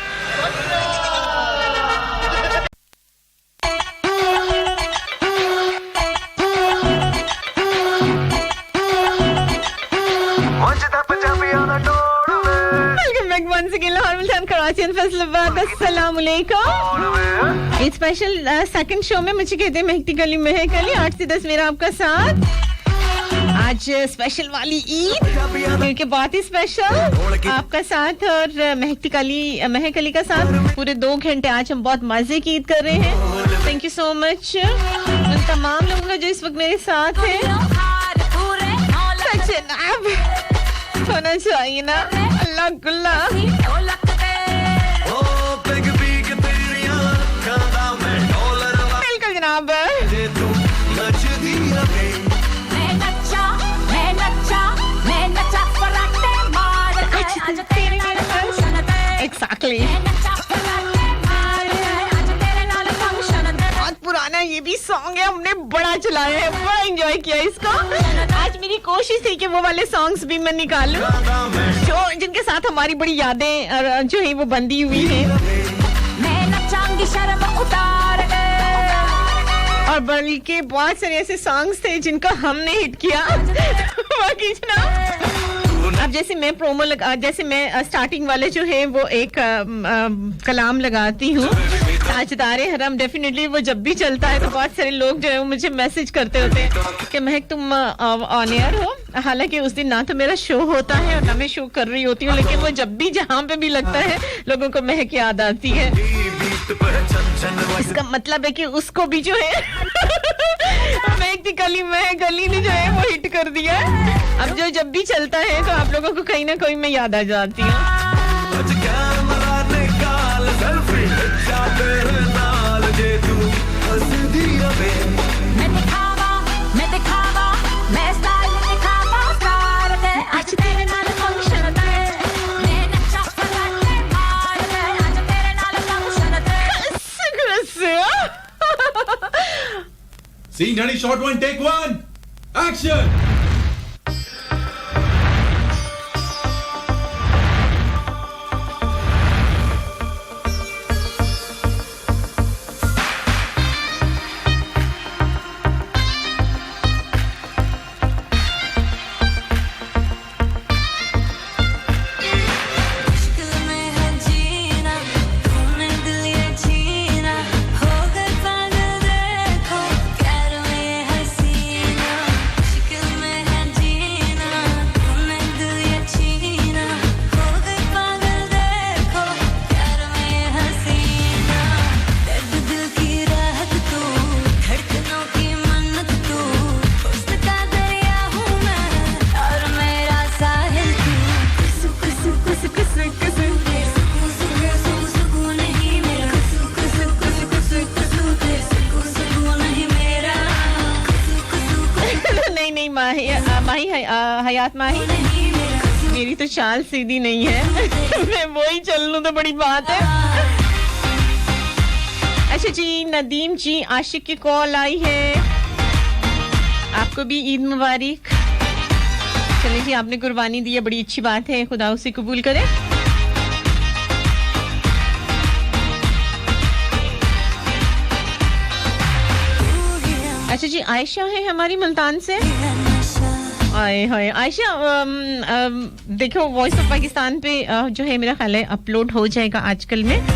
स्पेशल सेकंड शो में मुझे कहते हैं महकती गली महकली। 8 से 10 मेरा आपका साथ। आज स्पेशल वाली ईद, क्योंकि बहुत ही स्पेशल आपका साथ और महकती गली महकली का साथ। पूरे 2 घंटे आज हम बहुत मजे की ईद कर रहे हैं। थैंक यू सो मच उन तमाम लोगों का जो इस वक्त मेरे साथ है। होना चाहिए ना अल्लाह गुल्ला। बिल्कुल जनाब। Exactly. बहुत पुराना ये भी सॉन्ग है, हमने बड़ा चलाया है, बड़ा एंजॉय किया इसको। आज मेरी कोशिश थी कि वो वाले सॉन्ग्स भी मैं निकालूं जो जिनके साथ हमारी बड़ी यादें जो है वो बंधी हुई हैं, और बल्कि बहुत सारे ऐसे सॉन्ग्स थे जिनको हमने हिट किया। बाकी जनाब अब जैसे मैं प्रोमो जैसे मैं स्टार्टिंग वाले जो है वो एक कलाम लगाती हूँ, ताजदारे हरम। डेफिनेटली वो जब भी चलता है तो बहुत सारे लोग जो है वो मुझे मैसेज करते होते हैं कि महक तुम ऑन एयर हो। हालांकि उस दिन ना तो मेरा शो होता है और ना मैं शो कर रही होती हूँ, लेकिन वो जब भी जहाँ पे भी लगता है लोगों को महक याद आती है। इसका मतलब है कि उसको भी जो है महकती गली में गली ने जो है वो हिट कर दिया। अब जो जब भी चलता है तो आप लोगों को कहीं ना कहीं मैं याद आ जाती हूँ। Scene ready, shot one, take one. Action. हयात माही मेरी तो चाल सीधी नहीं है मैं वो ही चल लूं तो बड़ी बात है अच्छा जी नदीम जी आशिक की कॉल आई है आपको भी ईद मुबारक चलिए जी आपने कुर्बानी दी है बड़ी अच्छी बात है खुदा उसे कबूल करे अच्छा जी आयशा है हमारी मुल्तान से आए हाय आयशा देखो वॉइस ऑफ पाकिस्तान पे जो है मेरा ख्याल है अपलोड हो जाएगा आजकल में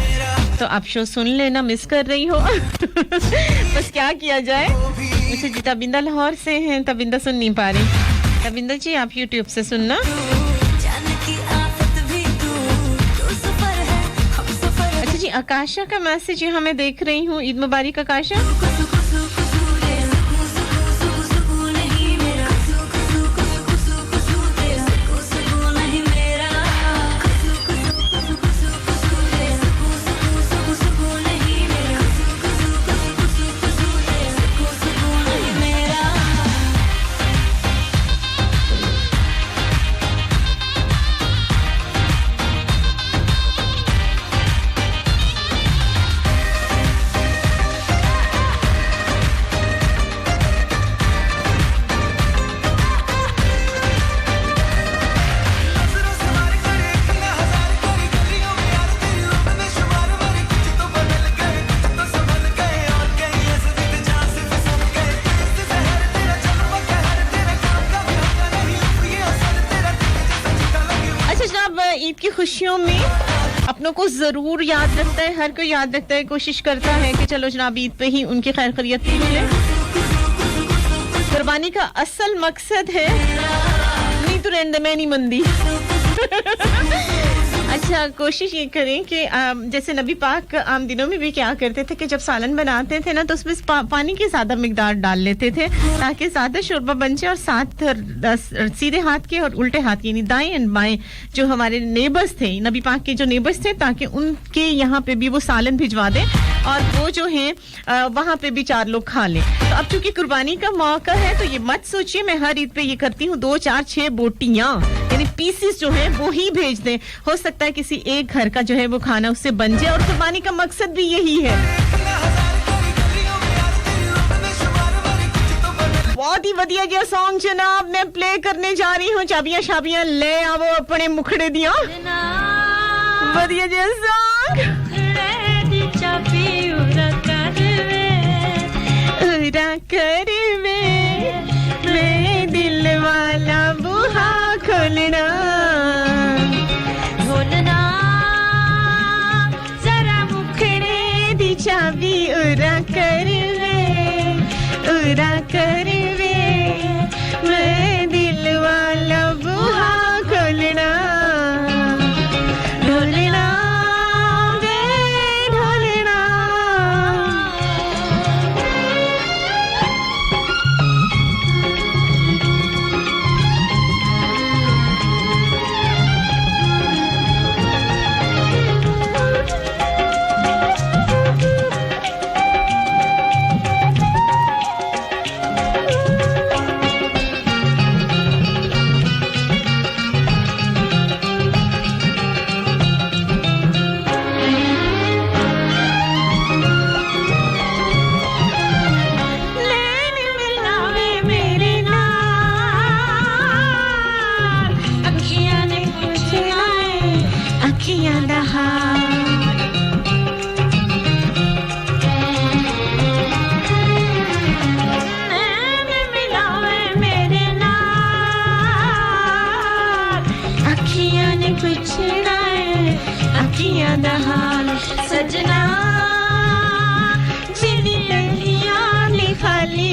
तो आप शो सुन लेना मिस कर रही हो बस क्या किया जाए अच्छा जी तबिंदा लाहौर से हैं तबिंदा सुन नहीं पा रही तबिंदा जी आप YouTube से सुनना अच्छा जी आकाशा का मैसेज यहाँ मैं देख रही हूँ ईद मुबारक आकाशा खुशियों में अपनों को जरूर याद रखता है हर कोई याद रखता है कोशिश करता है कि चलो जनाब ईद पे ही उनकी खैर खैरियत मिले कुर्बानी का असल मकसद है नहीं तो रहने मैं नहीं मंदी अच्छा कोशिश ये करें कि जैसे नबी पाक आम दिनों में भी क्या करते थे कि जब सालन बनाते थे ना तो उसमें पानी की ज्यादा मिकदार डाल लेते थे ताकि ज्यादा शोरबा बन जाए और साथ सीधे हाथ के और उल्टे हाथ यानी दाएं और बाएं जो हमारे नेबर्स थे नबी पाक के जो नेबर्स थे ताकि उनके यहाँ पे भी वो सालन भिजवा दें और वो जो हैं वहाँ पे भी 4 लोग खा लें तो अब चूंकि कुर्बानी का मौका है तो ये मत सोचिए मैं हर ईद पे ये करती हूँ 2 4 6 बोटियां यानी पीसेस जो हैं वो ही भेज दें हो सकता है किसी एक घर का जो है वो खाना उससे बन जाए और कुर्बानी का मकसद भी यही है बहुत ही वधिया जिहा सॉन्ग जनाब मैं प्ले करने जा रही हूँ चाबियां शाबियां ले आवो अपने मुखड़े दियां वधिया जिहा सॉन्ग चाबी उरा करवे मैं दिल वाला बुहा खोलना खोलना जरा मुखड़े दी चाबी उरा करवे मैं दिल वाला बुहा खोलना ढोलना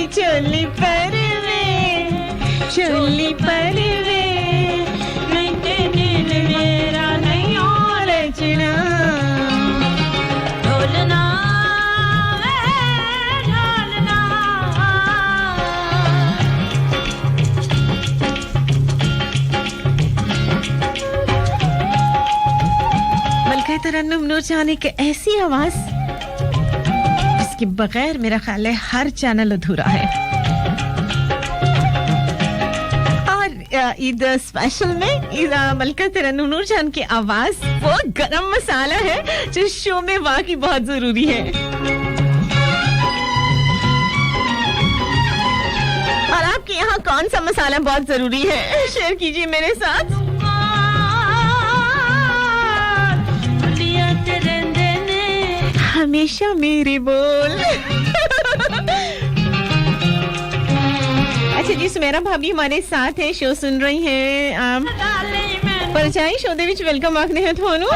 चोली पर वे मेरा नहीं और रचना ढोलना मलका तरन्नुम नूरजहां की ऐसी आवाज जिसके बगैर मेरा ख्याल है हर चैनल अधूरा है। और ईद स्पेशल में मलका तरन्नुम नूरजहां की आवाज वो गरम मसाला है जो शो में वाकई बहुत जरूरी है। और आपके यहाँ कौन सा मसाला बहुत जरूरी है शेयर कीजिए मेरे साथ। हमेशा मेरे बोल। अच्छा जी सुमेरा भाभी हमारे साथ है शो सुन रही हैं परछाई शो दे विच वेलकम आखने हैं थानू।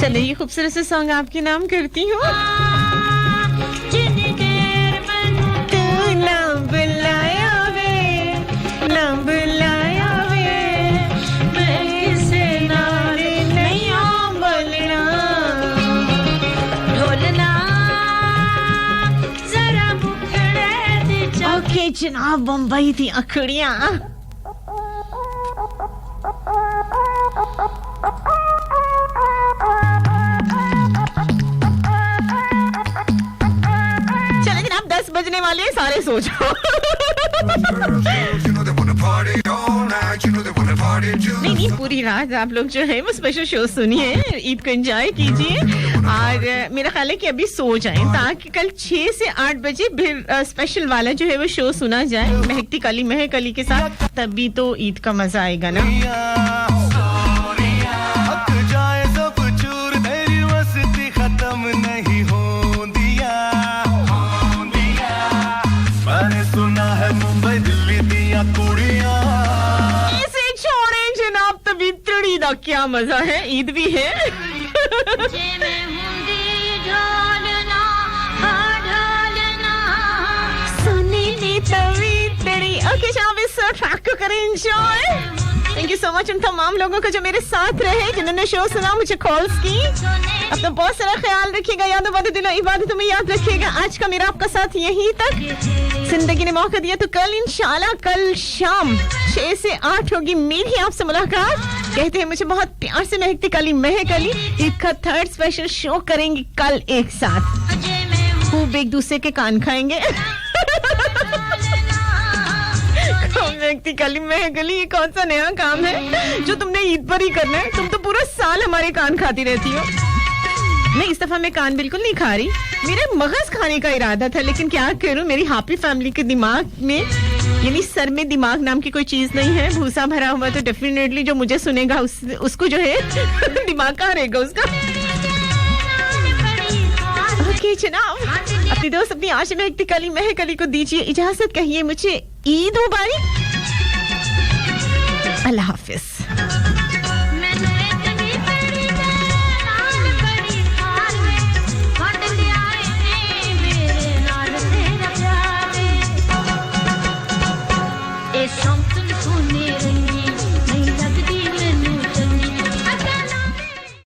चलिए ये खूबसूरत से सॉन्ग आपके नाम करती हूँ। तू ना बुलाया वे ना बुलाया वे मैं किसे नारे नहीं बोलना ढोलना जरा मुखड़े दे जा ओके जनाब बम्बई थी अखड़ियाँ। चलो जनाब 10 बजने वाले सारे सो जाओ। नहीं पूरी रात आप लोग जो है वो स्पेशल शो सुनिए ईद को एंजॉय कीजिए और मेरा ख्याल है कि अभी सो जाएं ताकि कल 6 से 8 बजे फिर स्पेशल वाला जो है वो शो सुना जाए महकती कली महक अली के साथ तभी तो ईद का मजा आएगा ना। क्या मजा है ईद भी है। ओके शाम इस ट्रैक को करें enjoy. Thank you so much उन तमाम लोगों को जो मेरे साथ रहे जिन्होंने शो सुना मुझे कॉल्स की। अपना बहुत सारा ख्याल रखिएगा यादों बातें दिलों इबादतों में याद रखिएगा। आज का मेरा आपका साथ यहीं तक। जिंदगी ने मौका दिया तो कल इंशाल्लाह कल शाम 6 से 8 होगी मेरी आपसे मुलाकात। कहते हैं मुझे बहुत प्यार से महकती कली महक अली ईद का 3rd स्पेशल शो करेंगे कल एक साथ खूब एक दूसरे के कान खाएंगे। महकती कली महक अली ये कौन सा नया काम है जो तुमने ईद पर ही करना है। तुम तो पूरा साल हमारे कान खाती रहती हो। नहीं इस दफा मैं कान बिल्कुल नहीं खा रही मेरे मगज खाने का इरादा था लेकिन क्या करूं मेरी हैप्पी फैमिली के दिमाग में यानी सर में दिमाग नाम की कोई चीज नहीं है भूसा भरा हुआ तो डेफिनेटली जो मुझे सुनेगा उसको जो है दिमाग कहाँ रहेगा उसका। ओके जनाब अपनी दोस्त अपनी आशा महकती कली महक अली को दीजिए इजाजत कहिए मुझे ईद मुबारक। अल्लाह हाफिज।